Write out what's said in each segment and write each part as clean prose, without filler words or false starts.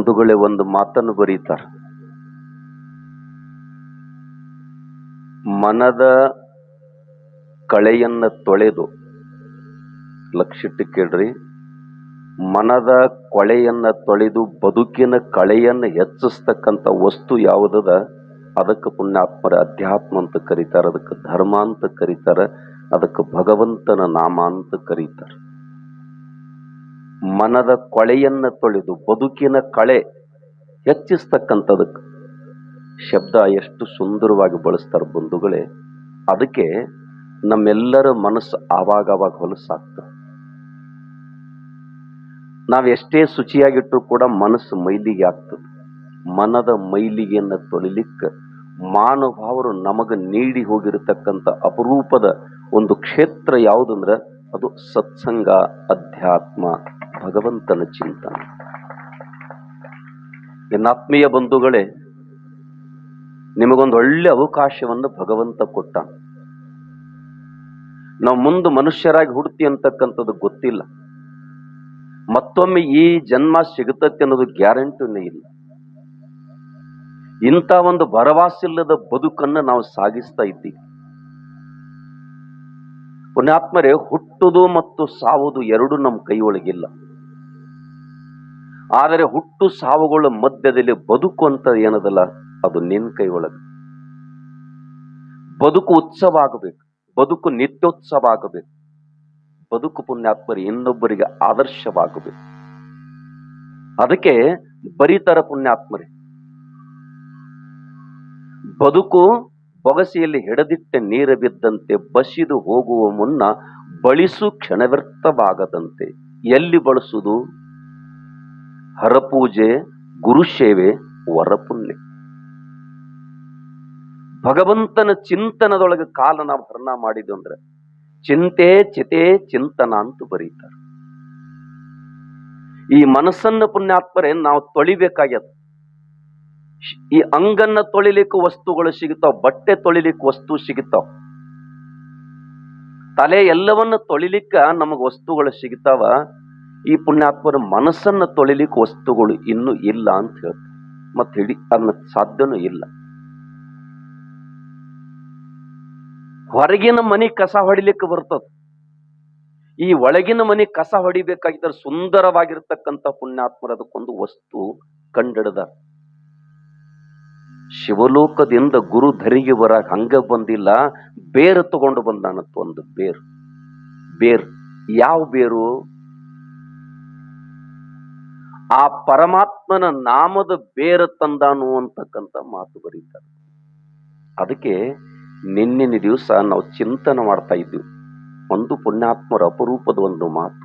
ಬಂಧುಗಳೇ ಒಂದು ಮಾತನ್ನು ಬರೀತಾರೆ. ಮನದ ಕಳೆಯನ್ನ ತೊಳೆದು, ಲಕ್ಷಿಟ್ಟು ಕೇಳ್ರಿ, ಮನದ ಕೊಳೆಯನ್ನ ತೊಳೆದು ಬದುಕಿನ ಕಳೆಯನ್ನ ಹೆಚ್ಚಿಸ್ತಕ್ಕಂಥ ವಸ್ತು ಯಾವುದದ ಅದಕ್ಕೆ ಪುಣ್ಯಾತ್ಮರ ಅಧ್ಯಾತ್ಮ ಅಂತ ಕರೀತಾರೆ, ಅದಕ್ಕೆ ಧರ್ಮ ಅಂತ ಕರೀತಾರೆ, ಅದಕ್ಕೆ ಭಗವಂತನ ನಾಮ ಅಂತ ಕರೀತಾರೆ. ಮನದ ಕೊಳೆಯನ್ನ ತೊಳೆದು ಬದುಕಿನ ಕಳೆ ಹೆಚ್ಚಿಸ್ತಕ್ಕಂಥದಕ್ಕೆ ಶಬ್ದ ಎಷ್ಟು ಸುಂದರವಾಗಿ ಬಳಸ್ತಾರೆ ಬಂಧುಗಳೇ. ಅದಕ್ಕೆ ನಮ್ಮೆಲ್ಲರ ಮನಸ್ಸು ಆವಾಗವಾಗ ಹೊಲಸಾಗ್ತದೆ. ನಾವೆಷ್ಟೇ ಶುಚಿಯಾಗಿಟ್ಟರು ಕೂಡ ಮನಸ್ಸು ಮೈಲಿಗೆ ಆಗ್ತದೆ. ಮನದ ಮೈಲಿಗೆಯನ್ನು ತೊಳಿಲಿಕ್ಕೆ ಮಾನವವರು ನಮಗೆ ನೀಡಿ ಹೋಗಿರತಕ್ಕಂಥ ಅಪರೂಪದ ಒಂದು ಕ್ಷೇತ್ರ ಯಾವುದಂದ್ರೆ ಅದು ಸತ್ಸಂಗ, ಅಧ್ಯಾತ್ಮ, ಭಗವಂತನ ಚಿಂತನೆ. ಎನ್ನಾತ್ಮೀಯ ಬಂಧುಗಳೇ, ನಿಮಗೊಂದು ಒಳ್ಳೆ ಅವಕಾಶವನ್ನು ಭಗವಂತ ಕೊಟ್ಟ. ನಾವು ಮುಂದೆ ಮನುಷ್ಯರಾಗಿ ಹುಡ್ತಿ ಅಂತಕ್ಕಂಥದ್ದು ಗೊತ್ತಿಲ್ಲ. ಮತ್ತೊಮ್ಮೆ ಈ ಜನ್ಮ ಸಿಗುತ್ತತ್ತೆ ಅನ್ನೋದು ಗ್ಯಾರಂಟಿನೇ ಇಲ್ಲ. ಇಂಥ ಒಂದು ಭರವಸೆಯಿಲ್ಲದ ಬದುಕನ್ನು ನಾವು ಸಾಗಿಸ್ತಾ ಇದ್ದೀವಿ. ಪುಣ್ಯಾತ್ಮರೇ, ಹುಟ್ಟುವುದು ಮತ್ತು ಸಾವುದು ಎರಡು ನಮ್ಮ ಕೈಯೊಳಗಿಲ್ಲ. ಆದರೆ ಹುಟ್ಟು ಸಾವುಗಳ ಮಧ್ಯದಲ್ಲಿ ಬದುಕು ಅಂತ ಏನದಲ್ಲ, ಅದು ನಿನ್ನ ಕೈಯೊಳಗೆ. ಬದುಕು ಉತ್ಸವ ಆಗಬೇಕು, ಬದುಕು ನಿತ್ಯೋತ್ಸವ ಆಗಬೇಕು, ಬದುಕು ಪುಣ್ಯಾತ್ಮರಿ ಇನ್ನೊಬ್ಬರಿಗೆ ಆದರ್ಶವಾಗಬೇಕು. ಅದಕ್ಕೆ ಬರೀತರ ಪುಣ್ಯಾತ್ಮರಿ, ಬದುಕು ಬೊಗಸೆಯಲ್ಲಿ ಹಿಡದಿಟ್ಟ ನೀರು ಬಿದ್ದಂತೆ ಬಸಿದು ಹೋಗುವ ಮುನ್ನ ಬಳಸು ಕ್ಷಣವ್ಯರ್ಥವಾಗದಂತೆ. ಎಲ್ಲಿ ಬಳಸುವುದು? ಹರಪೂಜೆ, ಗುರುಸೇವೆ, ವರಪುಣ್ಯ. ಭಗವಂತನ ಚಿಂತನದೊಳಗೆ ಕಾಲ ನಾವು ಹರಣ ಮಾಡಿದ್ವಿ ಅಂದ್ರೆ ಚಿಂತೆ ಚಿತೆ ಚಿಂತನ ಅಂತ ಬರೀತಾರೆ. ಈ ಮನಸ್ಸನ್ನು ಪುಣ್ಯಾತ್ಮರೇ ನಾವು ತೊಳಿಬೇಕಾಗ್ಯದ. ಈ ಅಂಗನ್ನ ತೊಳಿಲಿಕ್ಕೆ ವಸ್ತುಗಳು ಸಿಗುತ್ತಾವ, ಬಟ್ಟೆ ತೊಳಿಲಿಕ್ಕೆ ವಸ್ತು ಸಿಗುತ್ತಾವ, ತಲೆ ಎಲ್ಲವನ್ನ ತೊಳಿಲಿಕ್ಕ ನಮಗ ವಸ್ತುಗಳು ಸಿಗುತ್ತಾವ. ಈ ಪುಣ್ಯಾತ್ಮರ ಮನಸ್ಸನ್ನ ತೊಳಿಲಿಕ್ಕೆ ವಸ್ತುಗಳು ಇನ್ನೂ ಇಲ್ಲ ಅಂತ ಹೇಳ್ತಾರೆ. ಮತ್ತೆ ಹಿಡಿ ಅದನ್ನ ಸಾಧ್ಯನೂ ಇಲ್ಲ. ಹೊರಗಿನ ಮನೆ ಕಸ ಹೊಡಿಲಿಕ್ಕೆ ಬರ್ತದ, ಈ ಒಳಗಿನ ಮನೆ ಕಸ ಹೊಡಿಬೇಕಾಗಿದ್ದರೆ ಸುಂದರವಾಗಿರ್ತಕ್ಕಂಥ ಪುಣ್ಯಾತ್ಮರ ಅದಕ್ಕೊಂದು ವಸ್ತು ಕಂಡಿಡದ. ಶಿವಲೋಕದಿಂದ ಗುರು ಧರಿಗೆ ಬರಾಗ ಹಂಗ ಬಂದಿಲ್ಲ, ಬೇರು ತಗೊಂಡು ಬಂದಾನತ್. ಒಂದು ಬೇರು. ಬೇರು ಯಾವ ಬೇರು? ಆ ಪರಮಾತ್ಮನ ನಾಮದ ಬೇರು ತಂದಾನು ಅಂತಕ್ಕಂಥ ಮಾತು ಬರೀತಾರೆ. ಅದಕ್ಕೆ ನಿನ್ನಿನ ದಿವಸ ನಾವು ಚಿಂತನೆ ಮಾಡ್ತಾ ಇದ್ವಿ. ಒಂದು ಪುಣ್ಯಾತ್ಮರ ಅಪರೂಪದ ಒಂದು ಮಾತು.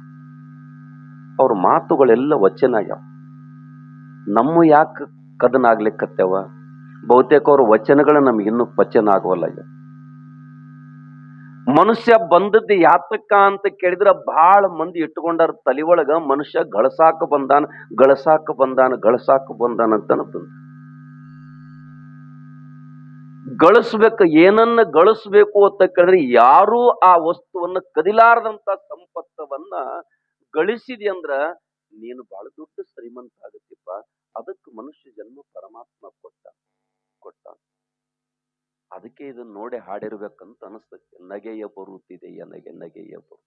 ಅವ್ರ ಮಾತುಗಳೆಲ್ಲ ವಚನ ಯಾವ. ನಮ್ಮ ಯಾಕೆ ಕದನಾಗ್ಲಿಕ್ಕತ್ತವ? ಬಹುತೇಕ ಅವ್ರ ವಚನಗಳು ನಮಗಿನ್ನೂ ಪಚನ ಆಗೋಲ್ಲ. ಮನುಷ್ಯ ಬಂದದ್ದು ಯಾತಕ್ಕ ಅಂತ ಕೇಳಿದ್ರೆ ಬಹಳ ಮಂದಿ ಇಟ್ಟುಕೊಂಡಾರ ತಲೆ ಒಳಗ, ಮನುಷ್ಯ ಗಳಸಾಕ ಬಂದಾನ, ಗಳಸಾಕ ಬಂದಾನ, ಗಳಸಾಕ ಬಂದಾನ ಅಂತ ಬಂದ. ಗಳಿಸ್ಬೇಕು, ಏನನ್ನ ಗಳಿಸ್ಬೇಕು ಅಂತ ಕೇಳಿದ್ರೆ ಯಾರೂ ಆ ವಸ್ತುವನ್ನ ಕದಿಲಾರದಂತ ಸಂಪತ್ತವನ್ನ ಗಳಿಸಿದಿ ಅಂದ್ರ ನೀನು ಬಹಳ ದೊಡ್ಡ ಶ್ರೀಮಂತ ಆಗತ್ತಿಪ್ಪ. ಅದಕ್ಕೆ ಮನುಷ್ಯ ಜನ್ಮ ಪರಮಾತ್ಮ ಕೊಟ್ಟ. ಅದಕ್ಕೆ ಇದನ್ನ ನೋಡಿ ಹಾಡಿರ್ಬೇಕಂತ ಅನಿಸ್ತದೆ. ನಗೆಯ ಬರುತ್ತಿದೆ ಎನಗೆ ನಗೆಯ ಬರು,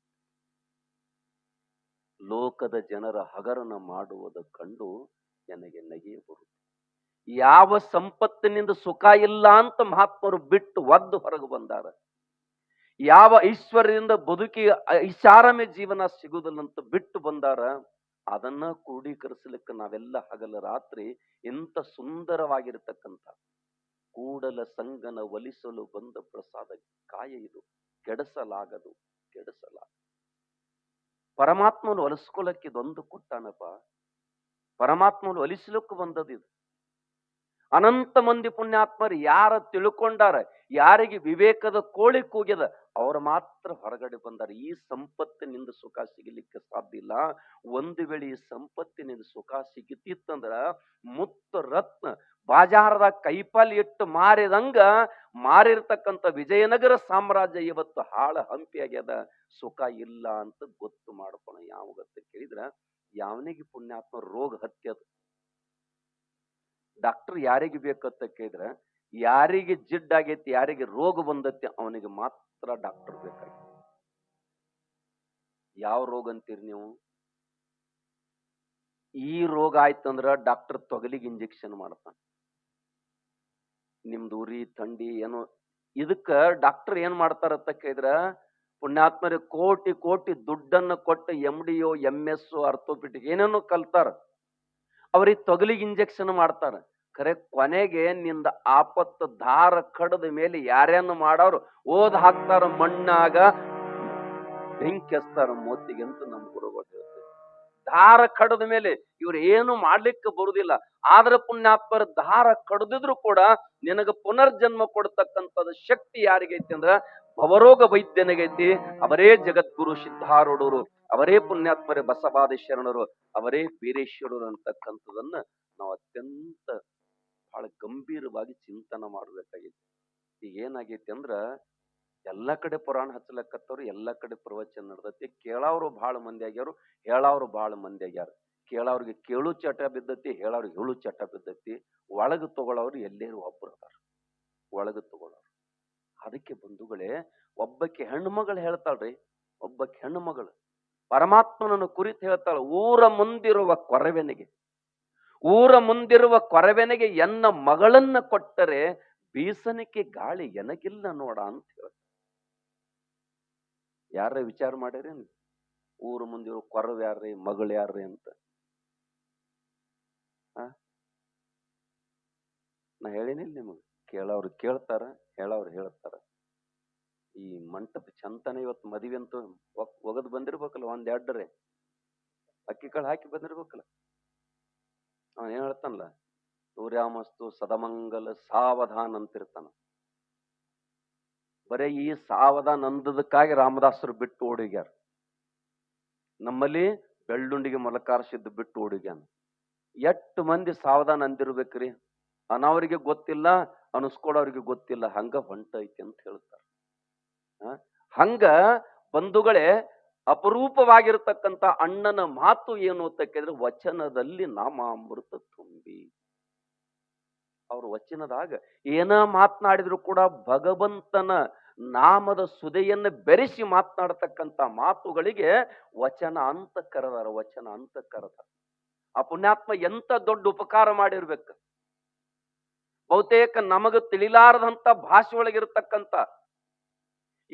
ಲೋಕದ ಜನರ ಹಗರಣ ಮಾಡುವುದ ಕಂಡು ನನಗೆ ನಗೆಯ ಬರುತ್ತಿದೆ. ಯಾವ ಸಂಪತ್ತಿನಿಂದ ಸುಖ ಇಲ್ಲ ಅಂತ ಮಹಾತ್ಮರು ಬಿಟ್ಟು ಒದ್ದು ಹೊರಗೆ ಬಂದಾರ. ಯಾವ ಐಶ್ವರ್ಯದಿಂದ ಬದುಕಿ ಐಷಾರಾಮಿ ಜೀವನ ಸಿಗುವುದಿಲ್ಲ ಅಂತ ಬಿಟ್ಟು ಬಂದಾರ. ಅದನ್ನ ಕ್ರೋಢೀಕರಿಸಲಿಕ್ಕೆ ನಾವೆಲ್ಲ ಹಗಲ ರಾತ್ರಿ ಇಂಥ ಸುಂದರವಾಗಿರತಕ್ಕಂಥ ಕೂಡಲ ಸಂಗನ ಒಲಿಸಲು ಬಂದ ಪ್ರಸಾದ ಕಾಯ ಇದು, ಕೆಡಸಲಾಗದು ಕೆಡಸಲಾಗ. ಪರಮಾತ್ಮನು ಒಲಿಸ್ಕೊಳಕ್ಕೆ ಇದೊಂದು ಕೊಟ್ಟಾನಪ್ಪ. ಪರಮಾತ್ಮನು ಒಲಿಸ್ಲಿಕ್ಕೆ ಬಂದದಿದು. ಅನಂತ ಮಂದಿ ಪುಣ್ಯಾತ್ಮರು ಯಾರ ತಿಳ್ಕೊಂಡಾರ, ಯಾರಿಗೆ ವಿವೇಕದ ಕೋಳಿ ಕೂಗ್ಯದ, ಅವ್ರು ಮಾತ್ರ ಹೊರಗಡೆ ಬಂದಾರ. ಈ ಸಂಪತ್ತಿನಿಂದ ಸುಖ ಸಿಗಲಿಕ್ಕೆ ಸಾಧ್ಯ ಇಲ್ಲ. ಒಂದು ವೇಳೆ ಈ ಸಂಪತ್ತಿನಿಂದ ಸುಖ ಸಿಗುತ್ತಿತ್ತಂದ್ರ ಮುತ್ತು ರತ್ನ ಬಾಜಾರದಾಗ ಕೈಪಾಲ್ ಇಟ್ಟು ಮಾರಿದಂಗ ಮಾರಿರ್ತಕ್ಕಂಥ ವಿಜಯನಗರ ಸಾಮ್ರಾಜ್ಯ ಇವತ್ತು ಹಾಳ ಹಂಪಿ ಆಗ್ಯದ. ಸುಖ ಇಲ್ಲ ಅಂತ ಗೊತ್ತು ಮಾಡ್ಕೊಳ ಯಾವಾಗತ್ತ ಕೇಳಿದ್ರ ಯಾವನಿಗೆ ಪುಣ್ಯಾತ್ಮ ರೋಗ ಹತ್ಯದ. ಡಾಕ್ಟರ್ ಯಾರಿಗೆ ಬೇಕಂತ ಕೇಳಿದ್ರ ಯಾರಿಗೆ ಜಿಡ್ಡಾಗೈತಿ, ಯಾರಿಗೆ ರೋಗ ಬಂದೈತಿ ಅವನಿಗೆ ಮಾತ್ರ ಡಾಕ್ಟರ್ ಬೇಕಾಗಿ. ಯಾವ ರೋಗ ಅಂತೀರಿ ನೀವು? ಈ ರೋಗ ಆಯ್ತಂದ್ರ ಡಾಕ್ಟರ್ ತೊಗಲಿಗೆ ಇಂಜೆಕ್ಷನ್ ಮಾಡ್ತಾನ. ನಿಮ್ದು ಉರಿ ಥಂಡಿ ಏನೋ ಇದಕ್ಕ ಡಾಕ್ಟರ್ ಏನ್ ಮಾಡ್ತಾರತ್ತ ಕೇಳಿದ್ರ ಪುಣ್ಯಾತ್ಮರಿಗೆ ಕೋಟಿ ಕೋಟಿ ದುಡ್ಡನ್ನ ಕೊಟ್ಟು MDO MS ಆರ್ಥೋಪೆಟಿಕ್ ಏನೇನೋ ಕಲ್ತಾರ. ಅವ್ರಿಗೆ ತೊಗಲಿಗೆ ಇಂಜೆಕ್ಷನ್ ಮಾಡ್ತಾರ. ಖರೆ ಕೊನೆಗೆ ನಿಂದ ಆಪತ್ತು ದಾರ ಕಡದ ಮೇಲೆ ಯಾರ್ಯಾನು ಮಾಡೋರು ಓದ್ ಹಾಕ್ತಾರ, ಮಣ್ಣಾಗ ಬೆಂಕಿ ಹಚ್ತಾರ ಮೋತಿಗೆ ಅಂತ ನಮ್ ಗುರುಗಳು ಹೇಳ್ತಾರೆ. ದಾರ ಕಡದ ಮೇಲೆ ಇವ್ರು ಏನು ಮಾಡ್ಲಿಕ್ಕೆ ಬರುದಿಲ್ಲ. ಆದ್ರ ಪುಣ್ಯಾತ್ಮರ ದಾರ ಕಡದಿದ್ರು ಕೂಡ ನಿನಗ ಪುನರ್ಜನ್ಮ ಕೊಡ್ತಕ್ಕಂಥದ್ದು ಶಕ್ತಿ ಯಾರಿಗೈತಿ ಅಂದ್ರ ಭವರೋಗ ವೈದ್ಯನಿಗೈತಿ. ಅವರೇ ಜಗದ್ಗುರು ಸಿದ್ಧಾರೂಢರು, ಅವರೇ ಪುಣ್ಯಾತ್ಮರೇ ಬಸವಾದಿ ಶರಣರು, ಅವರೇ ಬೀರೇಶ್ವರರು ಅಂತಕ್ಕಂಥದನ್ನ ನಾವು ಅತ್ಯಂತ ಬಹಳ ಗಂಭೀರವಾಗಿ ಚಿಂತನೆ ಮಾಡ್ಬೇಕಾಗೈತಿ. ಈಗ ಏನಾಗೈತಿ ಅಂದ್ರ ಎಲ್ಲ ಕಡೆ ಪುರಾಣ ಹಚ್ಚಲಕ್ಕತ್ತವ್ರು, ಎಲ್ಲ ಕಡೆ ಪ್ರವಚನ ನಡೆದೈತಿ. ಕೇಳಾವ್ರು ಬಹಳ ಮಂದಿ ಆಗ್ಯಾರು, ಹೇಳಾವ್ರು ಬಹಳ ಮಂದಿ ಆಗ್ಯಾರ. ಕೇಳವ್ರಿಗೆ ಕೇಳು ಚಟ ಬಿದ್ದೈತಿ, ಹೇಳವ್ರಿಗೆ ಹೇಳು ಚಟ ಬಿದ್ದೈತಿ. ಒಳಗ ತಗೊಳ್ಳೋರು ಎಲ್ಲೇರು ಒಬ್ರು ಅದಾರ, ಒಳಗ ತಗೊಳ್ಳೋರು. ಅದಕ್ಕೆ ಬಂಧುಗಳೇ, ಒಬ್ಬಕ್ಕೆ ಹೆಣ್ಣು ಮಗಳು ಹೇಳ್ತಾಳ್ರಿ, ಒಬ್ಬಕ್ಕೆ ಹೆಣ್ಣು ಮಗಳು ಪರಮಾತ್ಮನನ್ನು ಕುರಿತು ಹೇಳ್ತಾಳ. ಊರ ಮುಂದಿರುವ ಕೊರವೆನಿಗೆ, ಊರ ಮುಂದಿರುವ ಕೊರವೆನಿಗೆ ಎನ್ನ ಮಗಳನ್ನ ಕೊಟ್ಟರೆ ಬೀಸನಿಕೆ ಗಾಳಿ ಎನಗಿಲ್ಲ ನೋಡ ಅಂತ ಹೇಳ್ತಾರೆ. ಯಾರ ವಿಚಾರ ಮಾಡ್ಯಾರ? ಊರ ಮುಂದಿರೋ ಕೊರವ್ ಯಾರ್ರಿ, ಮಗಳು ಯಾರ್ರಿ ಅಂತ? ನಾ ಹೇಳಿನಿಲ್ಲ ನಿಮಗ್, ಕೇಳವ್ರು ಕೇಳ್ತಾರ, ಹೇಳವ್ರು ಹೇಳ್ತಾರ. ಈ ಮಂಟಪ ಚಂತನ ಇವತ್ತು ಮದುವೆ ಅಂತೂ ಒಗದ್ ಬಂದಿರ್ಬೇಕಲ್ಲ, ಒಂದೆರಡ್ರೆ ಅಕ್ಕಿ ಕಾಳು ಹಾಕಿ ಬಂದಿರ್ಬೇಕಲ್ಲ. ಅವನ್ ಏನ್ ಹೇಳ್ತಾನಲ್ಲ, ಸೂರ್ಯಾಮಸ್ತು ಸದಮಂಗಲ ಸಾವಧಾನ್ ಅಂತಿರ್ತಾನ. ಬರೇ ಈ ಸಾವಧಾನ್ ಅಂದದಕ್ಕಾಗಿ ರಾಮದಾಸರು ಬಿಟ್ಟು ಓಡಿಗ್ಯಾರ. ನಮ್ಮಲ್ಲಿ ಬೆಳ್ಳುಂಡಿಗೆ ಮೊಲಕಾರ್ಸಿದ್ದು ಬಿಟ್ಟು ಓಡಿಗ್ಯಾನ. ಎಷ್ಟು ಮಂದಿ ಸಾವಧಾನ್ ಅಂದಿರ್ಬೇಕ್ರಿ, ಅನವರಿಗೆ ಗೊತ್ತಿಲ್ಲ, ಅನಿಸ್ಕೊಡೋರಿಗೆ ಗೊತ್ತಿಲ್ಲ, ಹಂಗ ಹೊಂಟೈತಿ ಅಂತ ಹೇಳ್ತಾರ. ಹಂಗ ಬಂಧುಗಳೇ, ಅಪರೂಪವಾಗಿರ್ತಕ್ಕಂಥ ಅಣ್ಣನ ಮಾತು ಏನು ಅಂತ ಕೇಳಿದ್ರೆ, ವಚನದಲ್ಲಿ ನಾಮಾಮೃತ ತುಂಬಿ. ಅವ್ರ ವಚನದಾಗ ಏನ ಮಾತನಾಡಿದ್ರು ಕೂಡ ಭಗವಂತನ ನಾಮದ ಸುದೆಯನ್ನು ಬೆರೆಸಿ ಮಾತನಾಡತಕ್ಕಂಥ ಮಾತುಗಳಿಗೆ ವಚನ ಅಂತ ಕರೆದಾರ, ವಚನ ಅಂತ ಕರೆದಾರ. ಆ ಪುಣ್ಯಾತ್ಮ ಎಂತ ದೊಡ್ಡ ಉಪಕಾರ ಮಾಡಿರ್ಬೇಕು. ಬಹುತೇಕ ನಮಗ ತಿಳಿಲಾರದಂತ ಭಾಷೆ ಒಳಗಿರ್ತಕ್ಕಂಥ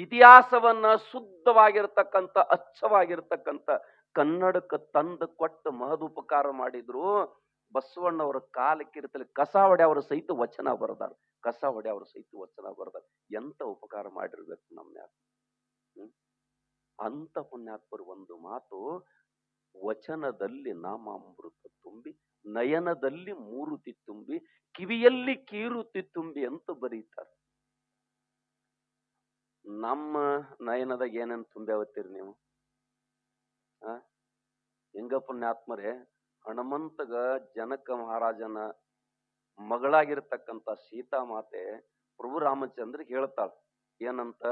ಇತಿಹಾಸವನ್ನ ಶುದ್ಧವಾಗಿರ್ತಕ್ಕಂಥ ಅಚ್ಚವಾಗಿರ್ತಕ್ಕಂಥ ಕನ್ನಡಕ್ಕೆ ತಂದು ಕೊಟ್ಟು ಮಹದುಪಕಾರ ಮಾಡಿದ್ರು. ಬಸವಣ್ಣವರ ಕಾಲಕ್ಕಿರ್ತಲ್ಲಿ ಕಸ ಹೊಡೆಯವರು ಸಹಿತ ವಚನ ಬರದಾರ, ಕಸ ಹೊಡೆಯವರು ಸಹಿತ ವಚನ ಬರದಾರ. ಎಂತ ಉಪಕಾರ ಮಾಡಿರ್ಬೇಕು ನಮ್ಮ. ಅಂತ ಪುಣ್ಯಾತ್ಮರು ಒಂದು ಮಾತು, ವಚನದಲ್ಲಿ ನಾಮಾಮೃತ ತುಂಬಿ, ನಯನದಲ್ಲಿ ಮೂರುತಿ ತುಂಬಿ, ಕಿವಿಯಲ್ಲಿ ಕೀರುತಿ ತುಂಬಿ ಅಂತ ಬರೀತಾರೆ. ನಮ್ಮ ನಯನದಾಗ ಏನೇನು ತುಂಬ್ಯಾವತ್ತೀರಿ ನೀವು? ಹಿಂಗ ಪುಣ್ಯಾತ್ಮರೇ, ಹನುಮಂತಗ ಜನಕ ಮಹಾರಾಜನ ಮಗಳಾಗಿರ್ತಕ್ಕಂಥ ಸೀತಾಮಾತೆ ಪ್ರಭು ರಾಮಚಂದ್ರಿಗೆ ಹೇಳ್ತಾಳ ಏನಂತ,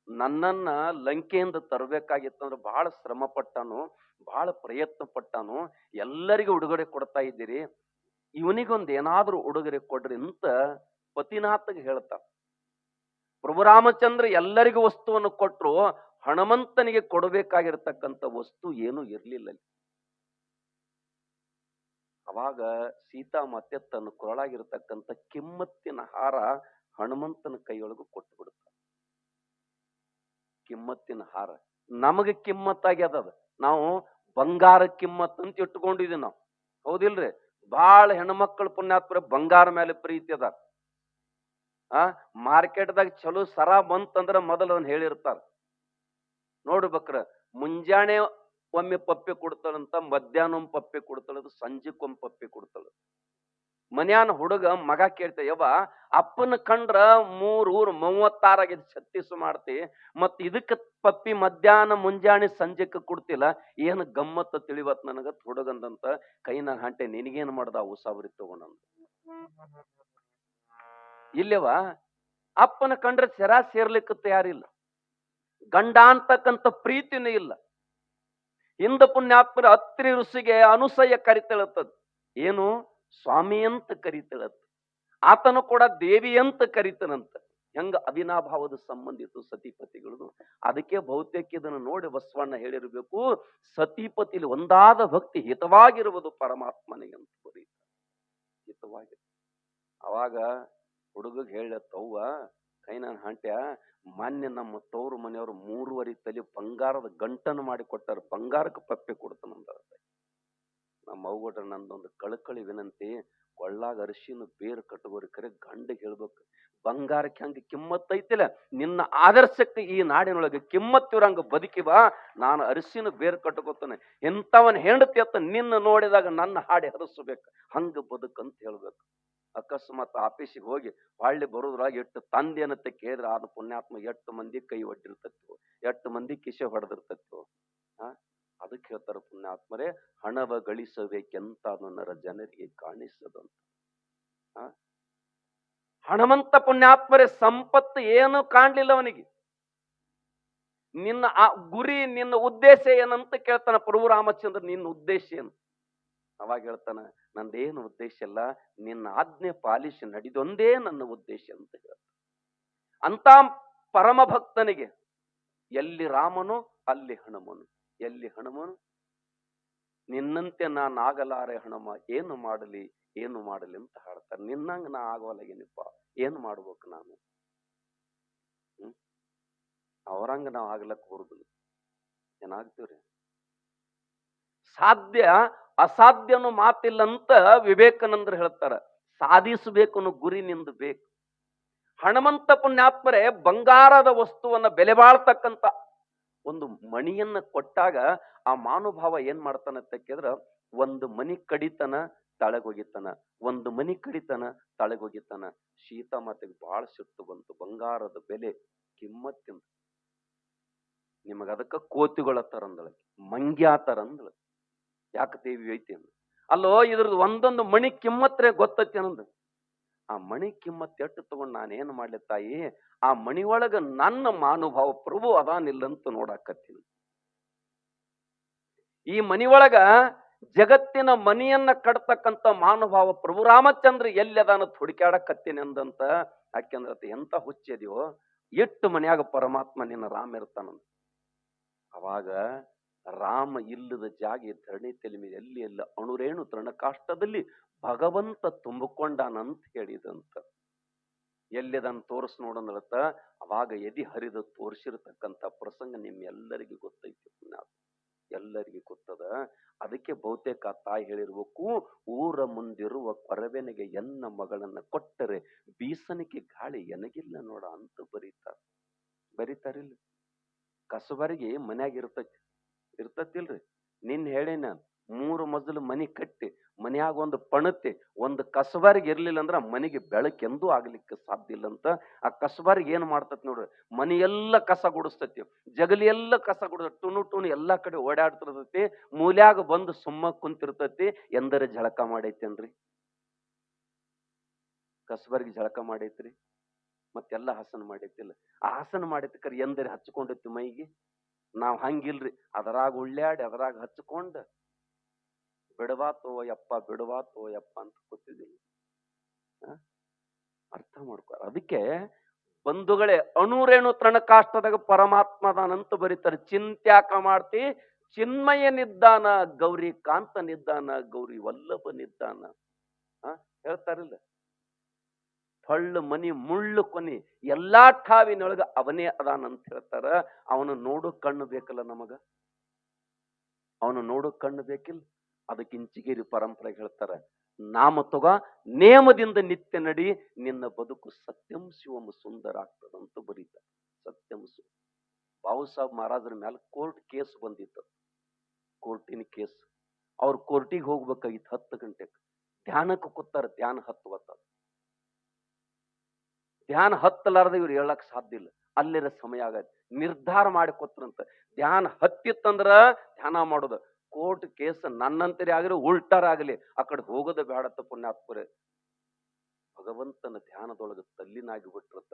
ನನ್ನನ್ನ ಲಂಕೆಯಿಂದ ತರಬೇಕಾಗಿತ್ತಂದ್ರೆ ಬಹಳ ಶ್ರಮ ಪಟ್ಟಾನು, ಬಹಳ ಪ್ರಯತ್ನ ಪಟ್ಟಾನು, ಎಲ್ಲರಿಗೂ ಉಡುಗೊರೆ ಕೊಡ್ತಾ ಇದ್ದೀರಿ, ಇವನಿಗೊಂದು ಏನಾದ್ರೂ ಉಡುಗೊರೆ ಕೊಡ್ರಿ ಅಂತ ಪತಿನಾಥಗೆ ಹೇಳ್ತಾಳ. ಪ್ರಭು ರಾಮಚಂದ್ರ ಎಲ್ಲರಿಗೂ ವಸ್ತುವನ್ನು ಕೊಟ್ಟರು, ಹನುಮಂತನಿಗೆ ಕೊಡಬೇಕಾಗಿರ್ತಕ್ಕಂಥ ವಸ್ತು ಏನೂ ಇರ್ಲಿಲ್ಲ. ಅವಾಗ ಸೀತಾಮಾತೆ ತನ್ನ ಕೊರಳಾಗಿರ್ತಕ್ಕಂಥ ಕಿಮ್ಮತ್ತಿನ ಹಾರ ಹನುಮಂತನ ಕೈಯೊಳಗೂ ಕೊಟ್ಟು ಬಿಡುತ್ತಾರೆ. ಕಿಮ್ಮತ್ತಿನ ಹಾರ ನಮಗೆ ಕಿಮ್ಮತ್ತಾಗ್ಯದ. ನಾವು ಬಂಗಾರ ಕಿಮ್ಮತ್ ಅಂತ ಇಟ್ಕೊಂಡಿದೀವಿ ನಾವು, ಹೌದಿಲ್ರಿ? ಬಾಳ ಹೆಣ್ಮಕ್ಳು ಪುಣ್ಯಾತ್ಮರ ಬಂಗಾರ ಮೇಲೆ ಪ್ರೀತಿ ಅದ. ಮಾರ್ಕೆಟ್ದಾಗ ಚಲೋ ಸರ ಬಂತಂದ್ರ ಮೊದಲು ಅದನ್ನ ಹೇಳಿರ್ತಾರ. ನೋಡ್ಬೇಕ್ರ, ಮುಂಜಾನೆ ಒಮ್ಮೆ ಪಪ್ಪೆ ಕೊಡ್ತಾಳಂತ, ಮಧ್ಯಾಹ್ನ ಒಮ್ಮೆ ಪಪ್ಪೆ ಕೊಡ್ತಾಳದು, ಸಂಜೆಕ್ಕೊಮ್ಮೆ ಪಪ್ಪೆ ಕೊಡ್ತಾಳ. ಮನ್ಯಾನ ಹುಡುಗ ಮಗ ಕೇಳ್ತ, ಯವ್ವ ಅಪ್ಪನ ಕಂಡ್ರ 3 ಊರ್ 36 36 ಮಾಡ್ತಿ, ಮತ್ ಇದಕ್ಕ ಪಪ್ಪಿ ಮಧ್ಯಾಹ್ನ ಮುಂಜಾನೆ ಸಂಜೆಕ್ಕ ಕೊಡ್ತಿಲ್ಲ, ಏನ್ ಗಮ್ಮತ್ತ ತಿಳಿವತ್ ನನಗ ಹುಡುಗಂದಂತ ಕೈನ ಹಂಟೆ, ನಿನಗೇನ್ ಮಾಡ್ದ ಉಸಾಬರಿ ತಗೊಂಡಂತ. ಇಲ್ಲವ ಅಪ್ಪನ ಕಂಡ್ರೆ ಸೆರ ಸೇರ್ಲಿಕ್ಕೆ ತಯಾರಿಲ್ಲ, ಗಂಡ ಅಂತಕ್ಕಂಥ ಪ್ರೀತಿನೂ ಇಲ್ಲ. ಹಿಂದ ಪುಣ್ಯಾತ್ಮರ ಅತ್ರಿ ಋಷಿಗೆ ಅನುಸಯ ಕರಿತೇಳತ್ತದ, ಏನು ಸ್ವಾಮಿ ಅಂತ ಕರಿತಳಂತ. ಆತನು ಕೂಡ ದೇವಿ ಅಂತ ಕರಿತನಂತ. ಹೆಂಗ ಅವಿನಾಭಾವದ ಸಂಬಂಧಿತು ಸತಿಪತಿಗಳು. ಅದಕ್ಕೆ ಬಹುತೇಕ ಇದನ್ನು ನೋಡಿ ಬಸವಣ್ಣ ಹೇಳಿರ್ಬೇಕು, ಸತಿಪತಿಲಿ ಒಂದಾದ ಭಕ್ತಿ ಹಿತವಾಗಿರುವುದು ಪರಮಾತ್ಮನಿಗೆ ಅಂತ ಬರೀತ. ಹಿತವಾಗಿ. ಅವಾಗ ಹುಡುಗಗ್ ಹೇಳತ್ತವ್ವ, ಕೈ ನಾನು ಹಾಂಟ್ಯ, ಮಾನ್ಯ ನಮ್ಮ ತವ್ರ ಮನೆಯವರು 3.5 ತಲೆ ಬಂಗಾರದ ಗಂಟನ್ನು ಮಾಡಿ ಕೊಟ್ಟಾರ, ಬಂಗಾರಕ್ಕೆ ಪಪ್ಪೆ ಕೊಡ್ತಾನಂದ. ನಮ್ಮ ಅವ್ಗಡ್ರ ನಂದೊಂದು ಕಳಕಳಿ ವಿನಂತಿ, ಕೊಳ್ಳಾಗ ಅರಿಶಿನ ಬೇರು ಕಟ್ಟಗೋರಿ ಕರೆ ಗಂಡಿಗೆ ಹೇಳ್ಬೇಕು, ಬಂಗಾರಕ್ಕೆ ಹಂಗ ಕಿಮ್ಮತ್ ಐತಿಲ್ಲ, ನಿನ್ನ ಆದರ್ಶಕ್ಕೆ ಈ ನಾಡಿನೊಳಗೆ ಕಿಮ್ಮತ್ತಿರಂಗ ಬದುಕಿ ಬಾ, ನಾನು ಅರಿಶಿನ ಬೇರು ಕಟ್ಕೋತಾನೆ, ಎಂತವನ್ ಹೆಂಡತಿ ಅತ್ತ ನಿನ್ನ ನೋಡಿದಾಗ ನನ್ನ ಹಾಡಿ ಹರಿಸ್ಬೇಕು, ಹಂಗ ಬದುಕಂತ ಹೇಳ್ಬೇಕು. ಅಕಸ್ಮಾತ್ ಆಫೀಸಿಗೆ ಹೋಗಿ ಹೊಳ್ಳಿ ಬರೋದ್ರಾಗ ಎಷ್ಟು ತಂದೆನತ್ತೆ ಕೇಳಿದ್ರೆ ಆದ ಪುಣ್ಯಾತ್ಮ 8 ಮಂದಿ ಕೈ ಒಡ್ಡಿರ್ತೈತಿ, 8 ಮಂದಿ ಕಿಶೆ ಹೊಡೆದಿರ್ತೈತಿ. ಅದಕ್ಕೆ ಹೇಳ್ತಾರೆ ಪುಣ್ಯಾತ್ಮರೇ, ಹಣವ ಗಳಿಸಬೇಕೆಂತ ನರ ಜನರಿಗೆ ಕಾಣಿಸದಂತ. ಹಣವಂತ ಪುಣ್ಯಾತ್ಮರೇ ಸಂಪತ್ತು ಏನು ಕಾಣ್ಲಿಲ್ಲ ಅವನಿಗೆ. ನಿನ್ನ ಆ ಗುರಿ, ನಿನ್ನ ಉದ್ದೇಶ ಏನಂತ ಕೇಳ್ತಾನ ಪ್ರಭು ರಾಮಚಂದ್ರ. ನಿನ್ನ ಉದ್ದೇಶ ಏನು? ಅವಾಗ ಹೇಳ್ತಾನ, ನಂದೇನು ಉದ್ದೇಶ ಇಲ್ಲ, ನಿನ್ನ ಆಜ್ಞೆ ಪಾಲಿಸಿ ನಡೆದೊಂದೇ ನನ್ನ ಉದ್ದೇಶ ಅಂತ ಹೇಳ್ತಾನೆ. ಅಂತ ಪರಮ ಭಕ್ತನಿಗೆ ಎಲ್ಲಿ ರಾಮನು ಅಲ್ಲಿ ಹನುಮನು, ಎಲ್ಲಿ ಹನುಮನು ನಿನ್ನಂತೆ ನಾನು ಆಗಲಾರೆ ಹನುಮ, ಏನು ಮಾಡಲಿ ಏನು ಮಾಡಲಿ ಅಂತ ಹಾಡ್ತಾರೆ. ನಿನ್ನಂಗ ನಾ ಆಗೋಲಾಗೇನಿಪ್ಪ, ಏನು ಮಾಡ್ಬೇಕು ನಾನು? ಅವರಂಗ ನಾವು ಆಗ್ಲಕ್ ಬರುದಿಲ್ಲ, ಏನಾಗ್ತೀವ್ರಿ? ಸಾಧ್ಯ ಅಸಾಧ್ಯನು ಮಾತಿಲ್ಲ ಅಂತ ವಿವೇಕಾನಂದರು ಹೇಳ್ತಾರ. ಸಾಧಿಸಬೇಕು ಅನ್ನೋ ಗುರಿ ನಿಂದು ಬೇಕು. ಹನುಮಂತ ಪುಣ್ಯಾತ್ಮರೇ ಬಂಗಾರದ ವಸ್ತುವನ್ನ ಬೆಲೆ ಬಾಳ್ತಕ್ಕಂತ ಒಂದು ಮಣಿಯನ್ನ ಕೊಟ್ಟಾಗ ಆ ಮಾನುಭಾವ ಏನ್ ಮಾಡ್ತಾನಂತ ಕೇಳಿದ್ರ, ಒಂದು ಮನಿ ಕಡಿತನ ತಳಗೋಗಿತಾನ, ಒಂದು ಮನಿ ಕಡಿತನ ತಳಗೋಗಿತಾನ. ಸೀತಾಮಾತೆಗೆ ಬಹಳ ಸಿಟ್ಟು ಬಂತು, ಬಂಗಾರದ ಬೆಲೆ ಕಿಮ್ಮತ್ತಿಂದ. ನಿಮಗ ಅದಕ್ಕ ಕೋತಿಗಳ ತರಂದಳ, ಮಂಗ್ಯಾ ತರಂದಳ. ಯಾಕೆ ದೇವಿ ಐತಿ ಅಂದ. ಅಲ್ಲೋ ಇದ್ರದ್ದು ಒಂದೊಂದು ಮಣಿ ಕಿಮ್ಮತ್ರೆ ಗೊತ್ತೈತಿ ಅನ್ನೋದು. ಆ ಮಣಿ ಕಿಮ್ಮತ್ ಎಟ್ಟು ತಗೊಂಡ್ ನಾನೇನ್ ಮಾಡ್ಲಿ ತಾಯಿ, ಆ ಮಣಿ ಒಳಗ ನನ್ನ ಮಾನುಭಾವ ಪ್ರಭು ಅದಾನಿಲ್ಲಂತ ನೋಡಾಕತ್ತೀನಿ. ಈ ಮನಿ ಒಳಗ ಜಗತ್ತಿನ ಮನಿಯನ್ನ ಕಟ್ತಕ್ಕಂತ ಮಾನುಭಾವ ಪ್ರಭು ರಾಮಚಂದ್ರ ಎಲ್ಲಿ ಅದಾನ ಹುಡುಕ್ಯಾಡಕತ್ತೀನಿ ಅಂದಂತ. ಯಾಕೆಂದ್ರ ಎಂತ ಹುಚ್ಚಿದ್ಯೋ, ಎಷ್ಟು ಮನ್ಯಾಗ ಪರಮಾತ್ಮ ನಿನ್ನ ರಾಮ ಇರ್ತಾನಂತ. ಅವಾಗ ರಾಮ ಇಲ್ಲದ ಜಾಗ ಧರಣಿ ತೆಲಿಮೆ ಎಲ್ಲಿ ಎಲ್ಲ ಅಣುರೇಣು ತೃಣಕಾಷ್ಟದಲ್ಲಿ ಭಗವಂತ ತುಂಬಿಕೊಂಡಾನಂತ ಹೇಳಿದಂತ. ಎಲ್ಲಿದನ್ ತೋರಿಸ್ ನೋಡಂದಳತ್ತ. ಅವಾಗ ಎದಿ ಹರಿದು ತೋರಿಸಿರ್ತಕ್ಕಂಥ ಪ್ರಸಂಗ ನಿಮ್ಮೆಲ್ಲರಿಗೂ ಗೊತ್ತೈತಿ, ಎಲ್ಲರಿಗೂ ಗೊತ್ತದ. ಅದಕ್ಕೆ ಬಹುತೇಕ ತಾಯಿ ಹೇಳಿರ್ಬೇಕು, ಊರ ಮುಂದಿರುವ ಕೊರವೆನಿಗೆ ಎನ್ನ ಮಗಳನ್ನ ಕೊಟ್ಟರೆ ಬೀಸನಿಕೆ ಗಾಳಿ ಎನಗಿಲ್ಲ ನೋಡ ಅಂತ ಬರೀತಾರಿಲ್ಲ. ಕಸಬರಿಗೆ ಮನ್ಯಾಗ ಇರ್ತತಿಲ್ರಿ. ನಿನ್ ಹೇಳಿ ನಾನು 3 ಮಜಲು ಮನಿ ಕಟ್ಟಿ ಮನ್ಯಾಗ ಒಂದು ಪಣತೆ ಒಂದು ಕಸಬಾರಿಗೆ ಇರ್ಲಿಲ್ಲ ಅಂದ್ರ ಮನೆಗೆ ಬೆಳಕೆಂದೂ ಆಗ್ಲಿಕ್ಕೆ ಸಾಧ್ಯ ಇಲ್ಲ ಅಂತ. ಆ ಕಸಬಾರಿಗೆ ಏನ್ ಮಾಡ್ತತಿ ನೋಡ್ರಿ, ಮನಿ ಎಲ್ಲ ಕಸ ಗುಡಿಸ್ತತಿ, ಜಗಲಿ ಎಲ್ಲ ಕಸ ಗುಡಿಸ ಟುನು ಎಲ್ಲಾ ಕಡೆ ಓಡಾಡ್ತಿರ್ತೈತಿ. ಮೂಲ್ಯಾಗ ಬಂದು ಸುಮ್ಮ ಕುಂತಿರ್ತತಿ. ಎಂದರೆ ಜಳಕ ಮಾಡೈತೇನ್ರಿ? ಕಸಬಾರಿಗೆ ಜಳಕ ಮಾಡೈತ್ರಿ, ಮತ್ತೆಲ್ಲ ಹಸನ ಮಾಡೈತಿಲ್ಲ. ಆ ಹಸನ ಮಾಡೈತಿ ಕರೆ ಎಂದರೆ ಹಚ್ಕೊಂಡೈತಿ ಮೈಗೆ. ನಾವ್ ಹಂಗಿಲ್ರಿ, ಅದರಾಗ ಉಳ್ಳಾಡಿ ಅದರಾಗ ಹಚ್ಕೊಂಡ ಬಿಡವಾತೋ ಯಪ್ಪ ಬಿಡವಾತೋ ಯಪ್ಪ ಅಂತ ಕೂತಿದ್ದೀವಿ. ಅರ್ಥ ಮಾಡ್ಕೊ. ಅದಕ್ಕೆ ಬಂಧುಗಳೇ, ಅಣುರೇಣು ತೃಣಕಾಷ್ಟದಾಗ ಪರಮಾತ್ಮದಾನಂತ ಬರೀತಾರೆ. ಚಿಂತ್ಯಾಕ ಮಾಡ್ತಿ, ಚಿನ್ಮಯನಿದ್ದಾನ, ಗೌರಿ ಕಾಂತನಿದ್ದಾನ, ಗೌರಿ ವಲ್ಲಭನಿದ್ದಾನ ಹೇಳ್ತಾರಿಲ್ಲ. ಹೊಳ್ಳು ಮನಿ ಮುಳ್ಳು ಕೊನಿ ಎಲ್ಲಾ ಠಾವಿನೊಳಗ ಅವನೇ ಅದಾನಂತ ಹೇಳ್ತಾರ. ಅವನು ನೋಡು ಕಣ್ಣು ಬೇಕಲ್ಲ ನಮಗ, ಅವನು ನೋಡು ಕಣ್ಣು ಬೇಕಿಲ್ಲ. ಅದಕ್ಕೆ ಇಂಚಿಗೇರಿ ಪರಂಪರೆ ಹೇಳ್ತಾರ, ನಾಮ ತಗ ನೇಮದಿಂದ ನಿತ್ಯ ನಡಿ, ನಿನ್ನ ಬದುಕು ಸತ್ಯಂ ಶಿವಂ ಸುಂದರ ಆಗ್ತದಂತ ಬರೀತಾರೆ. ಸತ್ಯಂ ಶಿವ ಬಾಬು ಸಾಹೇಬ್ ಮಹಾರಾಜರ ಮೇಲೆ ಕೋರ್ಟ್ ಕೇಸ್ ಬಂದಿತ್ತು. ಕೋರ್ಟಿನ ಕೇಸ್. ಅವ್ರ ಕೋರ್ಟಿಗೆ ಹೋಗ್ಬೇಕಾಗಿತ್ತು 10 ಗಂಟೆಗೆ. ಧ್ಯಾನಕ್ಕೆ ಕೂತಾರ, ಧ್ಯಾನ ಹತ್ತುವತ್ತ. ಧ್ಯಾನ ಹತ್ತಲಾರ್ದ ಇವ್ರು ಹೇಳಕ್ ಸಾಧ್ಯ ಇಲ್ಲ. ಅಲ್ಲಿರ ಸಮಯ ಆಗತ್ತೆ. ನಿರ್ಧಾರ ಮಾಡಿ ಕೊಟ್ರಂತ, ಧ್ಯಾನ ಹತ್ತಿತ್ತಂದ್ರ ಧ್ಯಾನ ಮಾಡೋದು. ಕೋರ್ಟ್ ಕೇಸ್ ನನ್ನಂತರಿ ಆಗಲಿ ಉಲ್ಟಾರ ಆಗಲಿ ಆ ಕಡೆ ಹೋಗೋದ ಬೇಡತ್ತ ಪುಣ್ಯಾತ್ಮರೇ. ಭಗವಂತನ ಧ್ಯಾನದೊಳಗೆ ತಲ್ಲಿನಾಗಿ ಬಿಟ್ಟಿರತ್ತ,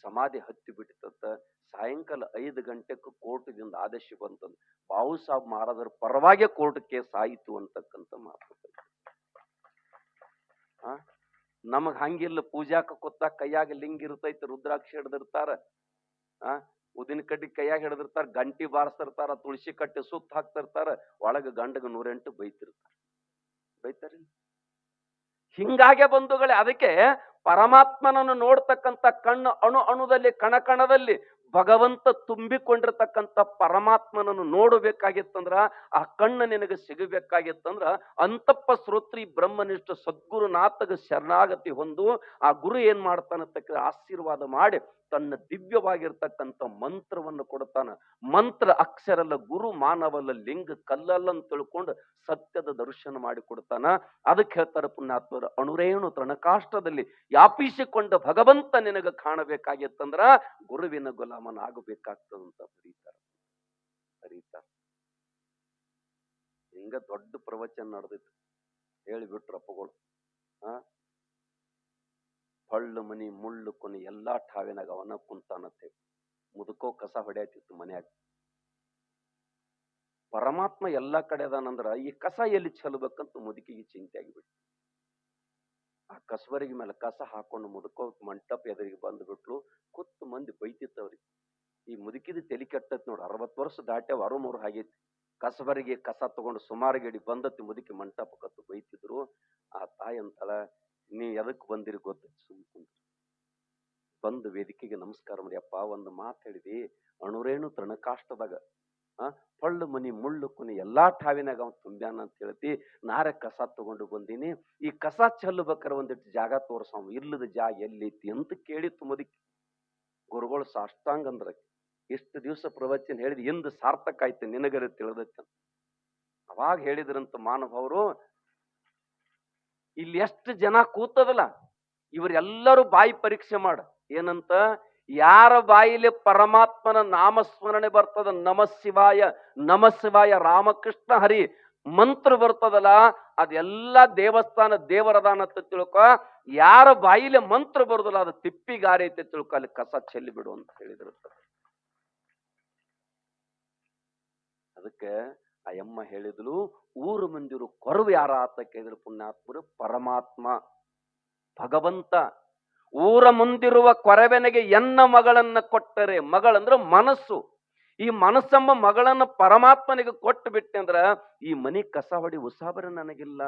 ಸಮಾಧಿ ಹತ್ತಿ ಬಿಟ್ಟಿತ್ತ. ಸಾಯಂಕಾಲ 5 ಗಂಟೆಗೆ ಕೋರ್ಟ್ದಿಂದ ಆದೇಶ ಬಂತಂದ ಬಾಬು ಸಾಹೇಬ್ ಮಹಾರಾಜರ ಪರವಾಗಿ ಕೋರ್ಟ್ ಕೇಸ್ ಆಯಿತು ಅಂತಕ್ಕಂಥ ಮಾತು. ನಮಗ್ ಹಂಗಿಲ್ಲ. ಪೂಜಾಕ ಕೂತಾಗ ಕೈಯಾಗ ಲಿಂಗ ಇರ್ತೈತಿ, ರುದ್ರಾಕ್ಷಿ ಹಿಡ್ದಿರ್ತಾರ, ಆ ಉದಿನ ಕಡ್ಡಿ ಕೈಯಾಗ ಹಿಡ್ದಿರ್ತಾರ, ಗಂಟಿ ಬಾರಿಸ್ತಿರ್ತಾರ, ತುಳಸಿ ಕಟ್ಟಿ ಸುತ್ತ ಹಾಕ್ತಿರ್ತಾರ, ಒಳಗ ಗಂಡಗ 108 ಬೈತಿರ್ತಾರ. ಬೈತಾರಿಲ್ಲ. ಹಿಂಗಾಗೆ ಬಂಧುಗಳೇ, ಅದಕ್ಕೆ ಪರಮಾತ್ಮನನ್ನು ನೋಡ್ತಕ್ಕಂಥ ಕಣ್ಣು ಅಣು ಅಣುದಲ್ಲಿ, ಕಣಕಣದಲ್ಲಿ ಭಗವಂತ ತುಂಬಿಕೊಂಡಿರ್ತಕ್ಕಂಥ ಪರಮಾತ್ಮನನ್ನು ನೋಡಬೇಕಾಗಿತ್ತಂದ್ರ, ಆ ಕಣ್ಣು ನಿನಗೆ ಸಿಗಬೇಕಾಗಿತ್ತಂದ್ರ ಅಂತಪ್ಪ ಶ್ರೋತ್ರಿ ಬ್ರಹ್ಮನಿಷ್ಠ ಸದ್ಗುರುನಾಥಗ ಶರಣಾಗತಿ ಹೊಂದು ಆ ಗುರು ಏನ್ ಮಾಡ್ತಾನಂತ ಆಶೀರ್ವಾದ ಮಾಡಿ ತನ್ನ ದಿವ್ಯವಾಗಿರ್ತಕ್ಕಂಥ ಮಂತ್ರವನ್ನು ಕೊಡ್ತಾನ. ಮಂತ್ರ ಅಕ್ಷರಲ್ಲ, ಗುರು ಮಾನವಲ್ಲ, ಲಿಂಗ ಕಲ್ಲಲ್ಲ ಅಂತ ತಿಳ್ಕೊಂಡು ಸತ್ಯದ ದರ್ಶನ ಮಾಡಿ ಕೊಡ್ತಾನ. ಅದಕ್ಕೆ ಹೇಳ್ತಾರೆ ಪುಣ್ಯಾತ್ಮರು, ಅಣುರೇಣು ತೃಣಕಾಷ್ಟದಲ್ಲಿ ವ್ಯಾಪಿಸಿಕೊಂಡ ಭಗವಂತ ನಿನಗ ಕಾಣಬೇಕಾಗಿತ್ತಂದ್ರ ಗುರುವಿನ ಗುಲಾಮನ ಆಗಬೇಕಾಗ್ತದಂತ ಬರೀತಾರ. ಹಿಂಗ ದೊಡ್ಡ ಪ್ರವಚನ ನಡೆದಿತ್ತು, ಹೇಳಿಬಿಟ್ರು ಅಪ್ಪಗಳು. ಹೊಳ್ಳು ಮನಿ ಮುಳ್ಳು ಕೊನಿ ಎಲ್ಲಾ ಠಾವಿನಾಗ ಅವನ ಕುಂತಾನತ್ತೆ. ಮುದುಕೋ ಕಸ ಹೊಡೆಯತಿತ್ತು ಮನ್ಯಾಗ. ಪರಮಾತ್ಮ ಎಲ್ಲಾ ಕಡೆ ಅದಾನಂದ್ರ ಈ ಕಸ ಎಲ್ಲಿ ಚೆಲ್ಬೇಕಂತ ಮುದುಕಿಗೆ ಚಿಂತೆ ಆಗಿಬಿಟ್ಟು, ಆ ಕಸಬರಿಗೆ ಮೇಲೆ ಕಸ ಹಾಕೊಂಡು ಮುದುಕೋ ಮಂಟಪ ಎದುರಿಗೆ ಬಂದ್ಬಿಟ್ಲು. ಕೂತು ಮಂದಿ ಬೈತಿತ್ತವ್ರಿಗೆ. ಈ ಮುದುಕಿದ ತಲೆ ಕೆಟ್ಟತ್ ನೋಡ್ರಿ, 60 ವರ್ಷ ದಾಟ್ಯಾವ, 6 ಆಗೈತಿ. ಕಸಬರಿಗೆ ಕಸ ತಗೊಂಡು ಸುಮಾರು ಗಡಿ ಬಂದತಿ ಮುದುಕಿ ಮಂಟಪ ಕತ್ತು ಬೈತಿದ್ರು. ಆ ತಾಯಿ ಅಂತಳ, ನೀ ಎದಕ್ ಬಂದಿರಿ ಗೊತ್ತೈತಿ, ಸುಮ್ಕುಂತ ಬಂದು ವೇದಿಕೆಗೆ ನಮಸ್ಕಾರ ಮಾಡಿ, ಅಪ್ಪ ಒಂದು ಮಾತು ಹೇಳಿದಿ, ಅಣುರೇಣು ತೃಣಕಾಷ್ಟದಾಗ ಹೊಳ್ಳು ಮನಿ ಮುಳ್ಳು ಕುನಿ ಎಲ್ಲಾ ಠಾವಿನಾಗ ಅವ್ ತುಂಬ್ಯಾನ ಅಂತ ಹೇಳ್ತಿ. ನಾರೆ ಕಸ ತಗೊಂಡು ಬಂದೀನಿ, ಈ ಕಸ ಚೆಲ್ಲಬೇಕಾರೆ ಒಂದಿಟ್ಟು ಜಾಗ ತೋರ್ಸವ್, ಇಲ್ಲದ ಜಾಗ ಎಲ್ಲೈತಿ ಅಂತ ಕೇಳಿತ್ತು ಮುದುಕಿ. ಗುರುಗಳು ಸಾಷ್ಟಾಂಗ ಅಂದ್ರ, ಇಷ್ಟು ದಿವಸ ಪ್ರವಚನ ಹೇಳಿದ್ ಇಂದು ಸಾರ್ಥಕ ಆಯ್ತು, ನಿನಗರ ತಿಳಿದೈತೆ. ಅವಾಗ ಹೇಳಿದ್ರಂತ ಮಾನವವರು, ಇಲ್ಲಿ ಎಷ್ಟು ಜನ ಕೂತದಲ್ಲ ಇವರೆಲ್ಲರೂ ಬಾಯಿ ಪರೀಕ್ಷೆ ಮಾಡ. ಏನಂತ? ಯಾರ ಬಾಯಿಲಿ ಪರಮಾತ್ಮನ ನಾಮಸ್ಮರಣೆ ಬರ್ತದ, ನಮಃ ಶಿವಾಯ ನಮಃ ಶಿವಾಯ ರಾಮಕೃಷ್ಣ ಹರಿ ಮಂತ್ರ ಬರ್ತದಲ್ಲ, ಅದೆಲ್ಲ ದೇವಸ್ಥಾನ ದೇವರದಾನ ಅಂತ ತಿಳ್ಕೊ. ಯಾರ ಬಾಯಿಲೆ ಮಂತ್ರ ಬರುದಿಲ್ಲ ಅದು ತಿಪ್ಪಿಗಾರೈತೆ ತಿಳ್ಕೊ, ಅಲ್ಲಿ ಕಸ ಚೆಲ್ಲಿ ಬಿಡು ಅಂತ ಹೇಳಿದ್ರು. ಅದಕ್ಕೆ ಆ ಯಮ್ಮ ಹೇಳಿದ್ಲು, ಊರು ಮಂದಿರು ಕೊರವು ಯಾರ ಆತ ಕೇಳಿದ್ರು ಪುಣ್ಯಾತ್ಮರು, ಪರಮಾತ್ಮ ಭಗವಂತ. ಊರ ಮುಂದಿರುವ ಕೊರವೆನೆಗೆ ಎನ್ನ ಮಗಳನ್ನ ಕೊಟ್ಟರೆ, ಮಗಳಂದ್ರ ಮನಸ್ಸು, ಈ ಮನಸ್ಸಮ್ಮ ಮಗಳನ್ನ ಪರಮಾತ್ಮನಿಗೆ ಕೊಟ್ಟು ಬಿಟ್ಟೆ ಅಂದ್ರ ಈ ಮನಿ ಕಸ ಹೊಡಿ ಉಸಾಬರ ನನಗಿಲ್ಲ.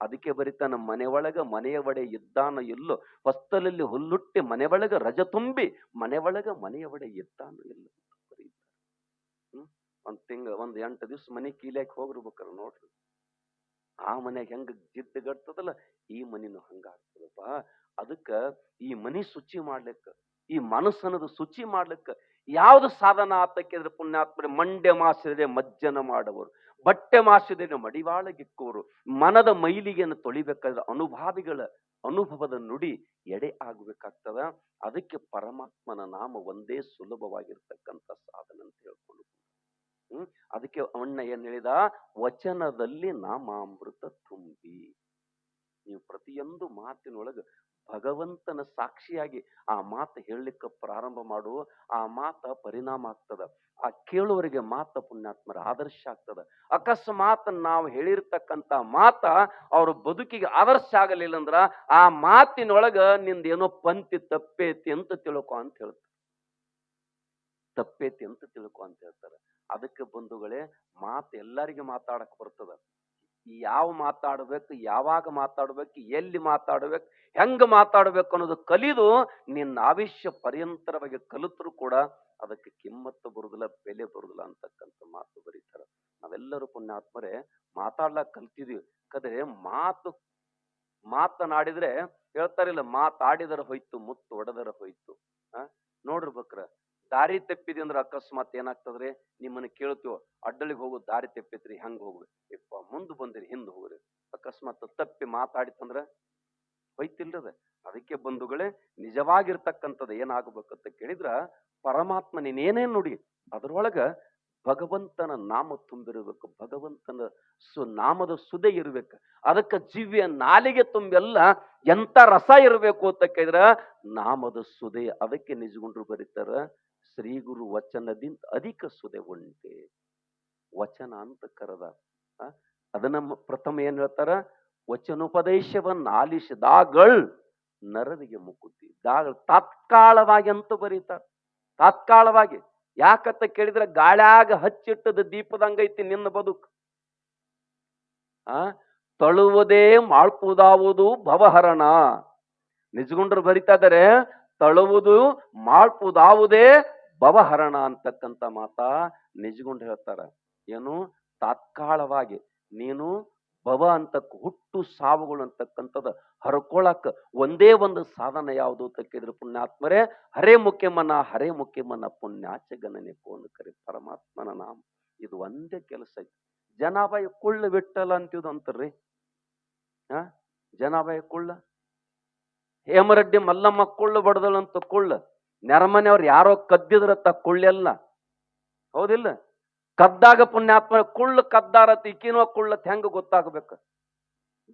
ಅದಕ್ಕೆ ಬರಿತಾನ, ಮನೆ ಒಳಗ ಮನೆಯ ಒಡೆ ಇದ್ದಾನ ಎಲ್ಲೋ, ಹೊಸ್ತಲಲ್ಲಿ ಹುಲ್ಲುಟ್ಟಿ ಮನೆ ಒಳಗ ರಜ ತುಂಬಿ ಮನೆ ಒಳಗ ಮನೆಯ ಒಡೆ ಇದ್ದಾನು ಎಲ್ಲ ಬರೀತಾರ. ಒಂದ್ 8 ದಿವ್ಸ ಮನೆ ಕೀಲ್ಯಾಕ ಹೋಗಿರ್ಬೇಕಾರ ನೋಡ್ರಿ, ಆ ಮನೆಯಾಗ ಹೆಂಗ ಜಿದ್ದುಗಡ್ತದಲ್ಲ ಈ ಮನಿನೂ ಹಂಗ ಆಗ್ತದಪ್ಪ. ಅದಕ್ಕ ಈ ಮನಿ ಶುಚಿ ಮಾಡ್ಲಿಕ್ಕ, ಈ ಮನಸ್ಸನ್ನದು ಶುಚಿ ಮಾಡ್ಲಿಕ್ಕ ಯಾವ್ದು ಸಾಧನ ಆತಕ್ಕಿದ್ರೆ ಪುಣ್ಯಾತ್ಮರೆ, ಮಂಡ್ಯ ಮಾಸಿದ್ರೆ ಮಜ್ಜನ ಮಾಡುವರು, ಬಟ್ಟೆ ಮಾಸಿದ್ರೆ ಮಡಿವಾಳಗಿಕ್ಕುವರು, ಮನದ ಮೈಲಿಗೆಯನ್ನು ತೊಳಿಬೇಕಾದ್ರೆ ಅನುಭಾವಿಗಳ ಅನುಭವದ ನುಡಿ ಎಡೆ ಆಗ್ಬೇಕಾಗ್ತದ. ಅದಕ್ಕೆ ಪರಮಾತ್ಮನ ನಾಮ ಒಂದೇ ಸುಲಭವಾಗಿರ್ತಕ್ಕಂಥ ಸಾಧನ ಅಂತ ಹೇಳ್ಕೊಂಡು, ಅದಕ್ಕೆ ಅಣ್ಣ ಏನ್ ಹೇಳಿದ, ವಚನದಲ್ಲಿ ನಾಮಾಮೃತ ತುಂಬಿ. ನೀವು ಪ್ರತಿಯೊಂದು ಮಾತಿನೊಳಗ ಭಗವಂತನ ಸಾಕ್ಷಿಯಾಗಿ ಆ ಮಾತು ಹೇಳಲಿಕ್ಕೆ ಪ್ರಾರಂಭ ಮಾಡು, ಆ ಮಾತ ಪರಿಣಾಮ ಆಗ್ತದ, ಆ ಕೇಳುವರಿಗೆ ಮಾತ ಪುಣ್ಯಾತ್ಮರ ಆದರ್ಶ ಆಗ್ತದ. ಅಕಸ್ಮಾತ್ ನಾವು ಹೇಳಿರ್ತಕ್ಕಂಥ ಮಾತ ಅವ್ರ ಬದುಕಿಗೆ ಆದರ್ಶ ಆಗಲಿಲ್ಲ ಅಂದ್ರ ಆ ಮಾತಿನೊಳಗ ನಿಂದೇನೋ ಪಂಕ್ತಿ ತಪ್ಪೇತಿ ಅಂತ ತಿಳ್ಕೊ ಅಂತ ಹೇಳ್ತಾರೆ, ತಪ್ಪೇತಿ ಅಂತ ತಿಳ್ಕೊ ಅಂತ ಹೇಳ್ತಾರೆ. ಅದಕ್ಕೆ ಬಂಧುಗಳೇ, ಮಾತು ಎಲ್ಲರಿಗೆ ಮಾತಾಡಕ್ ಬರ್ತದ. ಯಾವ ಮಾತಾಡ್ಬೇಕು, ಯಾವಾಗ ಮಾತಾಡ್ಬೇಕು, ಎಲ್ಲಿ ಮಾತಾಡ್ಬೇಕು, ಹೆಂಗ ಮಾತಾಡ್ಬೇಕು ಅನ್ನೋದು ಕಲಿದು ನಿನ್ನ ಆವಿಷ್ಯ ಪರ್ಯಂತರವಾಗಿ ಕಲಿತರು ಕೂಡ ಅದಕ್ಕೆ ಕಿಮ್ಮತ್ತು ಬರುದಿಲ್ಲ, ಬೆಲೆ ಬರುದಿಲ್ಲ ಅಂತಕ್ಕಂಥ ಮಾತು ಬರೀತಾರ. ನಾವೆಲ್ಲರೂ ಪುಣ್ಯಾತ್ಮರೇ ಮಾತಾಡ್ಲಾಕ್ ಕಲ್ತಿದೀವಿ. ಕದ್ರೆ ಮಾತನಾಡಿದ್ರೆ ಹೇಳ್ತಾರಿಲ್ಲ, ಮಾತಾಡಿದರ ಹೋಯ್ತು ಮುತ್ತು ಒಡೆದರ ಹೋಯ್ತು. ನೋಡ್ರಿ ದಾರಿ ತಪ್ಪಿದೆ ಅಂದ್ರೆ ಅಕಸ್ಮಾತ್ ಏನಾಗ್ತದ್ರಿ, ನಿಮ್ಮನ್ನ ಕೇಳ್ತೀವೋ ಅಡ್ಡಳಿಗೆ ಹೋಗೋ ದಾರಿ ತಪ್ಪಿತ್ರಿ, ಹೆಂಗ್ ಹೋಗ್ರಿ, ಯಪ್ಪ ಮುಂದ್ ಬಂದಿರಿ ಹಿಂದ್ ಹೋಗ್ರಿ. ಅಕಸ್ಮಾತ್ ತಪ್ಪಿ ಮಾತಾಡಿತಂದ್ರ ಹೋಯ್ತಿಲ್ರದ. ಅದಕ್ಕೆ ಬಂಧುಗಳೇ, ನಿಜವಾಗಿರ್ತಕ್ಕಂಥದ್ದು ಏನಾಗಬೇಕಂತ ಕೇಳಿದ್ರ, ಪರಮಾತ್ಮ ನೀನೇನೇನ್ ನುಡಿ ಅದ್ರೊಳಗ ಭಗವಂತನ ನಾಮ ತುಂಬಿರ್ಬೇಕು, ಭಗವಂತನ ನಾಮದ ಸುದೆ ಇರ್ಬೇಕು. ಅದಕ್ಕೆ ಜೀವ್ಯ ನಾಲಿಗೆ ತುಂಬೆಲ್ಲ ಎಂತ ರಸ ಇರಬೇಕು ಅಂತ ಕೇಳಿದ್ರ ನಾಮದ ಸುದೆ. ಅದಕ್ಕೆ ನಿಜಗುಂಡ್ರು ಬರೀತಾರ, ಶ್ರೀ ಗುರು ವಚನದಿಂದ ಅಧಿಕ ಸುದೆ ಉಂಟೆ, ವಚನ ಅಂತ ಕರೆದ. ಅದನ್ನ ಪ್ರಥಮ ಏನ್ ಹೇಳ್ತಾರ, ವಚನೋಪದೇಶವನ್ನು ಆಲಿಸಿದಾಗಳ್ ನರರಿಗೆ ಮುಕುತಿ. ತಾತ್ಕಾಲವಾಗಿ ಅಂತ ಬರೀತಾರ. ತಾತ್ಕಾಲವಾಗಿ ಯಾಕಂತ ಕೇಳಿದ್ರೆ ಗಾಳ್ಯಾಗ ಹಚ್ಚಿಟ್ಟದ ದೀಪದಂಗೈತಿ ನಿನ್ನ ಬದುಕು. ತಳುವುದೇ ಮಾಳ್ಪುದಾವುದು ಭವಹರಣ. ನಿಜಗುಂಡ್ರು ಬರಿತಾ ಇದ್ದಾರೆ, ತಳುವುದು ಮಾಳ್ಪುದಾವುದೇ ಭವಹರಣ ಅಂತಕ್ಕಂಥ ಮಾತಾ ನಿಜಗುಂಡ್ರು ಹೇಳ್ತಾರ. ಏನು? ತಾತ್ಕಾಲವಾಗಿ ನೀನು ಭವ ಅಂತ ಹುಟ್ಟು ಸಾವುಗಳು ಅಂತಕ್ಕಂಥದ್ದು ಹರ್ಕೊಳಕ್ ಒಂದೇ ಒಂದು ಸಾಧನ ಯಾವುದು ಅಂತ ಕೇಳಿದ್ರೆ ಪುಣ್ಯಾತ್ಮರೇ, ಹರೇ ಮುಖ್ಯಮನ ಹರೇ ಮುಖ್ಯಮನ ಪುಣ್ಯಾಚ ಗಣನೆ ಕೋನು ಕರೆ ಪರಮಾತ್ಮನ ನಾಮ. ಇದು ಒಂದೇ ಕೆಲಸ ಐತಿ. ಜನಾಭಾಯಿ ಕುಳ್ಳ ಬಿಟ್ಟಲ್ಲ ಅಂತಿದ್ ಅಂತಾರ್ರಿ. ಜನಾಭಾಯಿ ಕುಳ್ಳ, ಹೇಮರೆಡ್ಡಿ ಮಲ್ಲಮ್ಮ ಕುಳ್ಳು ಬಡದಳಂತ ಕುಳ್ಳ, ನೆರಮನೆಯವ್ರು ಯಾರೋ ಕದ್ದಿದ್ರತ್ತ ಕುಳ್ಳೆಲ್ಲ. ಹೌದಿಲ್ಲ? ಕದ್ದಾಗ ಪುಣ್ಯಾತ್ಮ ಕುಳ್ಳು ಕದ್ದಾರತ್ತ ಈಕಿನೋ ಕುಳ್ಳತ್ ಹೆಂಗ ಗೊತ್ತಾಗ್ಬೇಕು?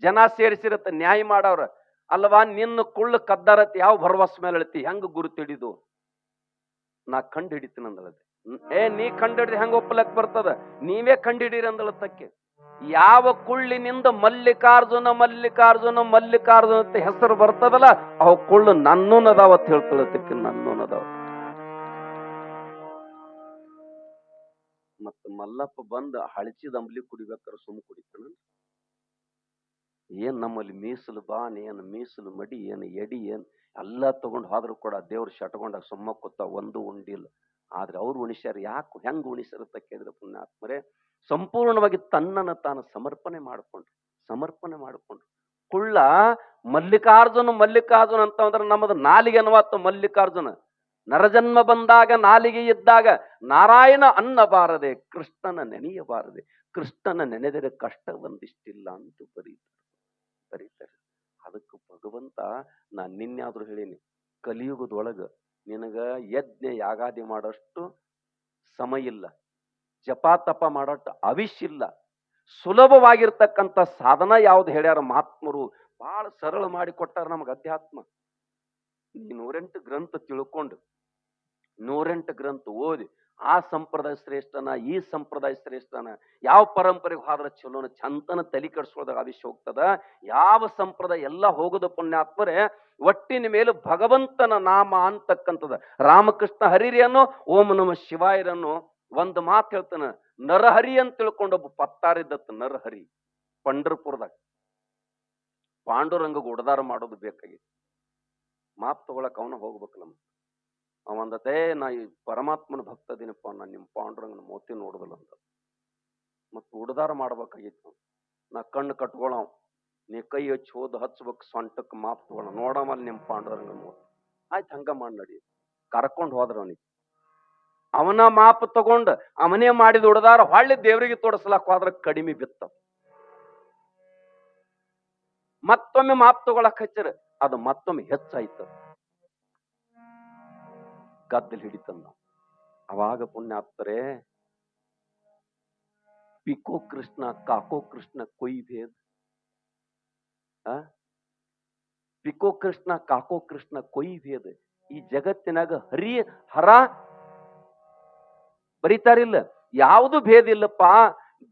ಜನ ಸೇರಿಸಿರತ್ತ ನ್ಯಾಯ ಮಾಡವ್ರ ಅಲ್ವಾ? ನಿನ್ನ ಕುಳ್ಳು ಕದ್ದಾರತ್ ಯಾವ ಭರವಸೆ ಮೇಲೆ ಹೇಳ್ತಿ? ಹೆಂಗ ಗುರುತಿಡಿದು? ನಾ ಕಂಡು ಹಿಡಿತೀನಿ ಅಂದಳತೆ. ನೀ ಕಂಡಿಡ್ರಿ ಹೆಂಗ ಒಪ್ಪಲಕ್ ಬರ್ತದ? ನೀವೇ ಕಂಡಿಡೀರಿ ಅಂದಳತ್ತಕ್ಕೆ. ಯಾವ ಕುಳ್ಳಿನಿಂದ ಮಲ್ಲಿಕಾರ್ಜುನ ಮಲ್ಲಿಕಾರ್ಜುನ ಮಲ್ಲಿಕಾರ್ಜುನ ಅಂತ ಹೆಸರು ಬರ್ತದಲ್ಲ, ಅವ್ ಕುಳ್ಳು ನನ್ನೂನದಾವತ್ ಹೇಳ್ಕೊಳತಕ್ಕೆ. ನನ್ನೂನದಾವ. ಮತ್ತ ಮಲ್ಲಪ್ಪ ಬಂದ ಹಳಚಿದ ಅಂಬ್ಲಿ ಕುಡಿಬೇಕಾರೆ ಸುಮ್ ಕುಡಿತಾನ? ಏನ್ ನಮ್ಮಲ್ಲಿ ಮೀಸಲು ಬಾನ್, ಏನ್ ಮೀಸಲು ಮಡಿ, ಏನ್ ಎಡಿ, ಏನ್ ಎಲ್ಲ ತಗೊಂಡ್ ಹೋದ್ರು ಕೂಡ ದೇವ್ರು ಶಟ್ಕೊಂಡಾಗ ಸುಮ್ಮ ಕೂತ ಒಂದು ಉಂಡಿಲ್ಲ. ಆದ್ರೆ ಅವ್ರು ಉಣಿಸ್ಯಾರ. ಯಾಕೆ ಹೆಂಗ್ ಉಣಿಸ್ಯಾರತ್ತ ಕೇಳಿದ್ರೆ ಪುಣ್ಯಾತ್ಮರೇ, ಸಂಪೂರ್ಣವಾಗಿ ತನ್ನನ್ನು ತಾನು ಸಮರ್ಪಣೆ ಮಾಡಿಕೊಂಡ್ರು. ಕುಳ್ಳ ಮಲ್ಲಿಕಾರ್ಜುನ ಮಲ್ಲಿಕಾರ್ಜುನ ಅಂತ ಅಂದ್ರೆ ನಮ್ಮದು ನಾಲಿಗೆ ಅನ್ನುವತ್ತು ಮಲ್ಲಿಕಾರ್ಜುನ. ನರಜನ್ಮ ಬಂದಾಗ ನಾಲಿಗೆ ಇದ್ದಾಗ ನಾರಾಯಣ ಅನ್ನಬಾರದೆ, ಕೃಷ್ಣನ ನೆನೆಯಬಾರದೆ, ಕೃಷ್ಣನ ನೆನೆದರೆ ಕಷ್ಟ ಒಂದಿಷ್ಟಿಲ್ಲ ಅಂತ ಬರೀತಾರೆ. ಅದಕ್ಕೆ ಭಗವಂತ, ನಾನ್ ನಿನ್ಯಾದ್ರೂ ಹೇಳೀನಿ, ಕಲಿಯುಗದೊಳಗ ನಿನಗ ಯಜ್ಞ ಯಾಗಾದಿ ಮಾಡೋಷ್ಟು ಸಮಯ ಇಲ್ಲ, ಜಪ ತಪ ಮಾಡೋಷ್ಟು ಆವಿಷ್ಯ ಇಲ್ಲ. ಸುಲಭವಾಗಿರ್ತಕ್ಕಂಥ ಸಾಧನ ಯಾವ್ದು ಹೇಳ್ಯಾರ ಮಹಾತ್ಮರು? ಬಹಳ ಸರಳ ಮಾಡಿ ಕೊಟ್ಟಾರ ನಮಗ ಅಧ್ಯಾತ್ಮ. ಈ 108 ಗ್ರಂಥ ತಿಳ್ಕೊಂಡು 108 ಗ್ರಂಥ ಓದಿ ಆ ಸಂಪ್ರದಾಯ ಶ್ರೇಷ್ಠನ ಈ ಸಂಪ್ರದಾಯ ಶ್ರೇಷ್ಠನ, ಯಾವ ಪರಂಪರೆಗೆ ಹೋದ್ರ ಚಲೋನ ಚಂತನ ತಲೆ ಕೆಡಿಸ್ಕೊಳ್ಳೋದಾಗ ಆವಿಷ್ಯ ಹೋಗ್ತದ. ಯಾವ ಸಂಪ್ರದಾಯ ಎಲ್ಲ ಹೋಗೋದು ಪುಣ್ಯಾತ್ಮರೇ, ಒಟ್ಟಿನ ಮೇಲೆ ಭಗವಂತನ ನಾಮ ಅಂತಕ್ಕಂಥದ. ರಾಮಕೃಷ್ಣ ಹರಿರಿಯನ್ನು ಓಂ ನಮ ಶಿವಾಯರನ್ನು ಒಂದು ಮಾತು ಹೇಳ್ತಾನ. ನರಹರಿ ಅಂತ ತಿಳ್ಕೊಂಡು ಒಬ್ಬ ಪತ್ತಾರಿದ್ದತ್ತ ನರಹರಿ ಪಂಡರ್ಪುರದಾಗ. ಪಾಂಡುರಂಗ ಉಡದಾರ ಮಾಡೋದು ಬೇಕಾಗಿತ್ತು. ಮಾಪ್ ತಗೊಳಕ್ ಅವನ ಹೋಗ್ಬೇಕು. ನಮ್ಗೆ ಅವಂದತೆ, ನಾ ಈ ಪರಮಾತ್ಮನ ಭಕ್ತ ದಿನಪ್ಪ, ನಾನು ನಿಮ್ಮ ಪಾಂಡುರಂಗನ ಮೋತಿ ನೋಡುದಿಲ್ಲ ಅಂತ. ಮತ್ ಉಡದಾರ ಮಾಡ್ಬೇಕಾಗಿತ್ತು. ನಾ ಕಣ್ಣು ಕಟ್ಕೊಳವ್, ನೀ ಕೈ ಹಚ್ಚಿ ಹೋದ್ ಹಚ್ಬೇಕು, ಸೊಂಟಕ್ ಮಾಪ್ ತಗೊಳ ನೋಡಮಲ್ಲಿ ನಿಮ್ಮ ಪಾಂಡುರಂಗನ ಮೋತಿ. ಆಯ್ತು, ಹಂಗ ಮಾಡಿ ನಡಿ. ಕರ್ಕೊಂಡ್ ಹೋದ್ರ ಅವನಿಗೆ. ಅವನ ಮಾಪ್ ತಗೊಂಡ್ ಅವನೇ ಮಾಡಿದ ಉಡದಾರ ಹೊಳ್ಳಿ ದೇವರಿಗೆ ತೋರಿಸ್ಲಾಕ್ ಹೋದ್ರ ಕಡಿಮೆ ಬಿತ್ತ. ಮತ್ತೊಮ್ಮೆ ಮಾಪ್ ತಗೊಳಕ್ ಹಚ್ಚರ, ಅದು ಮತ್ತೊಮ್ಮೆ ಹೆಚ್ಚಾಯ್ತು, ಗದ್ದಲ್ ಹಿಡಿತಂದ. ಅವಾಗ ಪುಣ್ಯಾತ್ಮರೇ, ಪಿಕೋ ಕೃಷ್ಣ ಕಾಕೋ ಕೃಷ್ಣ ಕೊಯ್ ಭೇದ್. ಪಿಕೋ ಕೃಷ್ಣ ಕಾಕೋ ಕೃಷ್ಣ ಕೊಯ್ ಭೇದ. ಈ ಜಗತ್ತಿನಾಗ ಹರ ಬರೀತಾರಿಲ್ಲ, ಯಾವುದು ಭೇದ ಇಲ್ಲಪ್ಪ.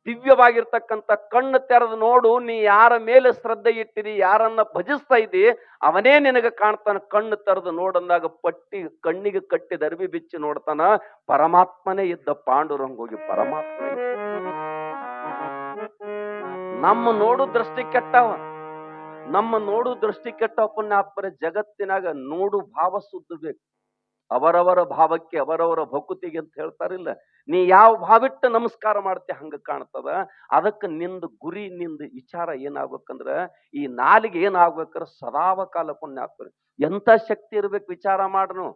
ದಿವ್ಯವಾಗಿರ್ತಕ್ಕಂಥ ಕಣ್ಣು ತೆರೆದು ನೋಡು, ನೀ ಯಾರ ಮೇಲೆ ಶ್ರದ್ಧೆ ಇಟ್ಟಿರಿ, ಯಾರನ್ನ ಭಜಿಸ್ತಾ ಇದ್ದಿ, ಅವನೇ ನಿನಗೆ ಕಾಣ್ತಾನ. ಕಣ್ಣು ತೆರೆದು ನೋಡಂದಾಗ ಪಟ್ಟಿ ಕಣ್ಣಿಗೆ ಕಟ್ಟಿದ ಅರ್ಬಿ ಬಿಚ್ಚಿ ನೋಡ್ತಾನ, ಪರಮಾತ್ಮನೇ ಇದ್ದ ಪಾಂಡುರಂಗ ಹೋಗಿ ಪರಮಾತ್ಮ. ನಮ್ಮ ನೋಡು ದೃಷ್ಟಿ ಕೆಟ್ಟವ, ನಮ್ಮ ನೋಡು ದೃಷ್ಟಿ ಕೆಟ್ಟವ ಪುಣ್ಯಾತ್ಮರೇ. ಜಗತ್ತಿನಾಗ ನೋಡು ಭಾವ ಸುದ್ದ ಬೇಕು. ಅವರವರ ಭಾವಕ್ಕೆ ಅವರವರ ಭಕುತಿಗೆ ಅಂತ ಹೇಳ್ತಾರಿಲ್ಲ. ನೀ ಯಾವ ಭಾವಿಟ್ಟು ನಮಸ್ಕಾರ ಮಾಡ್ತೀಯ ಹಂಗ ಕಾಣ್ತದ. ಅದಕ್ಕೆ ನಿಂದು ಗುರಿ, ನಿಂದು ವಿಚಾರ ಏನಾಗ್ಬೇಕಂದ್ರ, ಈ ನಾಲಿಗೆ ಏನಾಗ್ಬೇಕ್ರ ಸದಾವಕಾಲ ಪುಣ್ಯಾತ್ಮರೇ ಎಂತ ಶಕ್ತಿ ಇರ್ಬೇಕು ವಿಚಾರ ಮಾಡ್ನು.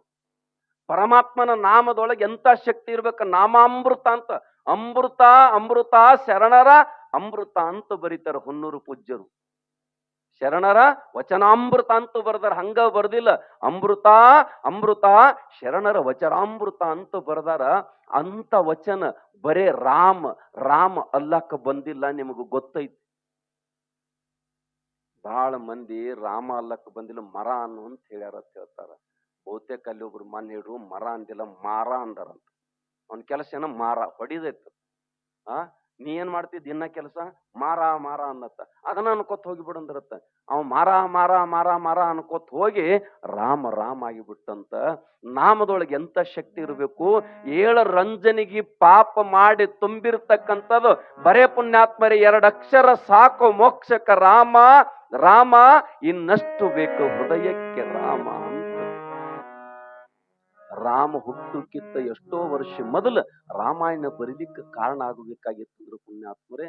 ಪರಮಾತ್ಮನ ನಾಮದೊಳಗೆ ಎಂತ ಶಕ್ತಿ ಇರ್ಬೇಕು. ನಾಮಾಮೃತ ಅಂತ, ಅಮೃತ ಅಮೃತ ಶರಣರ ಅಮೃತ ಅಂತ ಬರೀತಾರ ಹೊನ್ನೂರು ಪೂಜ್ಯರು. ಶರಣರ ವಚನಾಮೃತ ಅಂತ ಬರ್ದಾರ, ಹಂಗ ಬರ್ದಿಲ್ಲ. ಅಮೃತ ಅಮೃತ ಶರಣರ ವಚನಾಮೃತ ಅಂತ ಬರ್ದಾರ. ಅಂತ ವಚನ ಬರೇ ರಾಮ ಅಲ್ಲಕ್ಕ ಬಂದಿಲ್ಲ, ನಿಮಗ ಗೊತ್ತೈತಿ. ಬಹಳ ಮಂದಿ ರಾಮ ಅಲ್ಲಕ್ಕ ಬಂದಿಲ್ಲ, ಮರ ಅನ್ನು ಅಂತ ಹೇಳ್ಯಾರ ಅಂತ ಹೇಳ್ತಾರ. ಬಹುತೇಕ ಅಲ್ಲಿ ಒಬ್ರು ಮನ್ ಹೇಳ್ರು ಮರ ಅಂದಿಲ್ಲ, ಮಾರ ಅಂದಾರಂತ. ಅವನ ಕೆಲಸ ಏನೋ ಮಾರ ಹೊಡಿದೈತ. ನೀ ಏನ್ ಮಾಡ್ತಿ ದಿನ ಕೆಲಸ ಮಾರ ಮಾರ ಅನ್ನತ್ತ, ಅದನ್ನ ಅನ್ಕೋತ್ ಹೋಗಿಬಿಡಂದಿರತ್ತ. ಅವ್ ಮಾರ ಮಾರ ಮಾರ ಮಾರ ಅನ್ಕೋತ್ ಹೋಗಿ ರಾಮ ರಾಮ ಆಗಿಬಿಟ್ಟಂತ. ನಾಮದೊಳಗೆ ಎಂತ ಶಕ್ತಿ ಇರಬೇಕು. ಏಳ ರಂಜನಿಗೆ ಪಾಪ ಮಾಡಿ ತುಂಬಿರ್ತಕ್ಕಂಥದ್ದು ಬರೇ ಪುಣ್ಯಾತ್ಮರಿ 2 ಅಕ್ಷರ ಸಾಕು ಮೋಕ್ಷಕ ರಾಮ ರಾಮ, ಇನ್ನಷ್ಟು ಬೇಕು ಹೃದಯಕ್ಕೆ ರಾಮ ಅಂತ. ರಾಮ ಹುಟ್ಟುಕ್ಕಿಂತ ಎಷ್ಟೋ ವರ್ಷ ಮೊದಲು ರಾಮಾಯಣ ಬರೀಲಿಕ್ಕೆ ಕಾರಣ ಆಗಬೇಕಾಗಿತ್ತು ಪುಣ್ಯಾತ್ಮರೇ,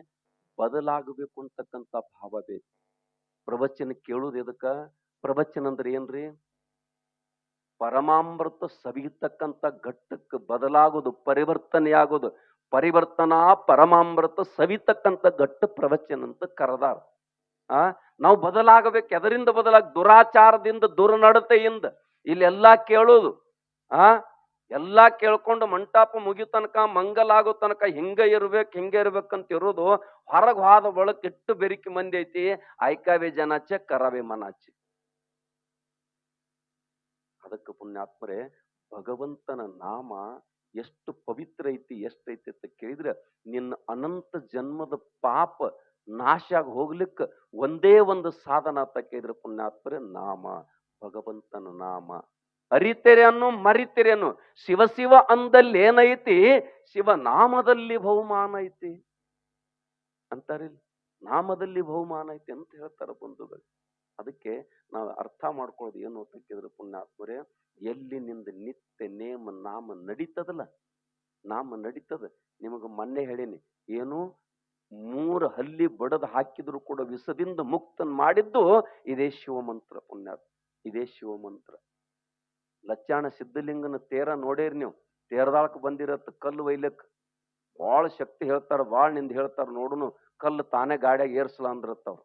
ಬದಲಾಗಬೇಕು ಅಂತಕ್ಕಂಥ ಭಾವ ಬೇಕು. ಪ್ರವಚನ ಕೇಳುವುದು ಎದಕ್ಕ? ಪ್ರವಚನ ಅಂದ್ರೆ ಏನ್ರಿ? ಪರಮಾಮೃತ ಸವಿಯತಕ್ಕಂಥ ಘಟ್ಟಕ್ಕೆ ಬದಲಾಗೋದು, ಪರಿವರ್ತನೆಯಾಗೋದು. ಪರಿವರ್ತನಾ ಪರಮಾಮೃತ ಸವಿತಕ್ಕಂಥ ಘಟ್ಟ ಪ್ರವಚನ ಅಂತ ಕರೆದಾರ. ನಾವು ಬದಲಾಗಬೇಕು. ಎದರಿಂದ ಬದಲಾಗ? ದುರಾಚಾರದಿಂದ, ದುರ್ನಡತೆಯಿಂದ. ಇಲ್ಲೆಲ್ಲಾ ಕೇಳೋದು, ಎಲ್ಲಾ ಕೇಳ್ಕೊಂಡು ಮಂಟಾಪ ಮುಗಿಯೋ ತನಕ, ಮಂಗಲಾಗೋ ತನಕ ಹಿಂಗ ಇರ್ಬೇಕಂತ ಇರೋದು. ಹೊರಗ್ ಹೋದ ಒಳಕ್ ಎಷ್ಟು ಬೆರಿಕೆ ಮಂದಿ ಐತಿ. ಐಕಾವೆ ಜನಾಚೆ ಕರಾವೆ ಮನಾಚೆ. ಅದಕ್ಕೆ ಪುಣ್ಯಾತ್ಮರೇ, ಭಗವಂತನ ನಾಮ ಎಷ್ಟು ಪವಿತ್ರ ಐತಿ, ಎಷ್ಟೈತಿ ಅಂತ ಕೇಳಿದ್ರೆ, ನಿನ್ನ ಅನಂತ ಜನ್ಮದ ಪಾಪ ನಾಶ ಆಗಿ ಹೋಗ್ಲಿಕ್ಕೆ ಒಂದೇ ಒಂದು ಸಾಧನ ಅಂತ ಕೇಳಿದ್ರೆ ಪುಣ್ಯಾತ್ಮರೇ, ನಾಮ, ಭಗವಂತನ ನಾಮ. ಅರಿತೆರೆಯನ್ನು ಮರಿತೆರೆಯನ್ನು. ಶಿವ ಶಿವ ಅಂದಲ್ಲಿ ಏನೈತಿ? ಶಿವನಾಮದಲ್ಲಿ ಬಹುಮಾನ ಐತಿ ಅಂತಾರಿಲ್ಲ. ನಾಮದಲ್ಲಿ ಬಹುಮಾನ ಐತಿ ಅಂತ ಹೇಳ್ತಾರ ಬಂಧುಗಳು. ಅದಕ್ಕೆ ನಾವು ಅರ್ಥ ಮಾಡ್ಕೊಳ್ಳೋದು ಏನು ಅಂತ ಕೇಳಿದ್ರೆ ಪುಣ್ಯಾತ್ಮರೇ, ಎಲ್ಲಿ ನಿಂದ ನಿತ್ಯ ನೇಮ ನಾಮ ನಡೀತದಲ್ಲ, ನಾಮ ನಡೀತದ. ನಿಮಗ ಮೊನ್ನೆ ಹೇಳೀನಿ, ಏನು 3 ಹಲ್ಲಿ ಬಡದ್ ಹಾಕಿದ್ರು ಕೂಡ ವಿಷದಿಂದ ಮುಕ್ತನ್ ಮಾಡಿದ್ದು ಇದೇ ಶಿವಮಂತ್ರ ಪುಣ್ಯಾತ್ಮ, ಇದೇ ಶಿವಮಂತ್ರ. ಲಚ್ಚಾಣ ಸಿದ್ಧಲಿಂಗನ ತೇರ ನೋಡೇರಿ ನೀವು. ತೇರದಾಳಕ್ ಬಂದಿರತ್ತ ಕಲ್ಲು ಒಯ್ಲಕ್ ಬಾಳ ಶಕ್ತಿ ಹೇಳ್ತಾರ, ಬಾಳ್ ನಿಂದ ಹೇಳ್ತಾರ. ನೋಡುನು ಕಲ್ಲು ತಾನೇ ಗಾಡಿಯಾಗ ಏರ್ಸಲ ಅಂದ್ರತ್ತವ್ರು.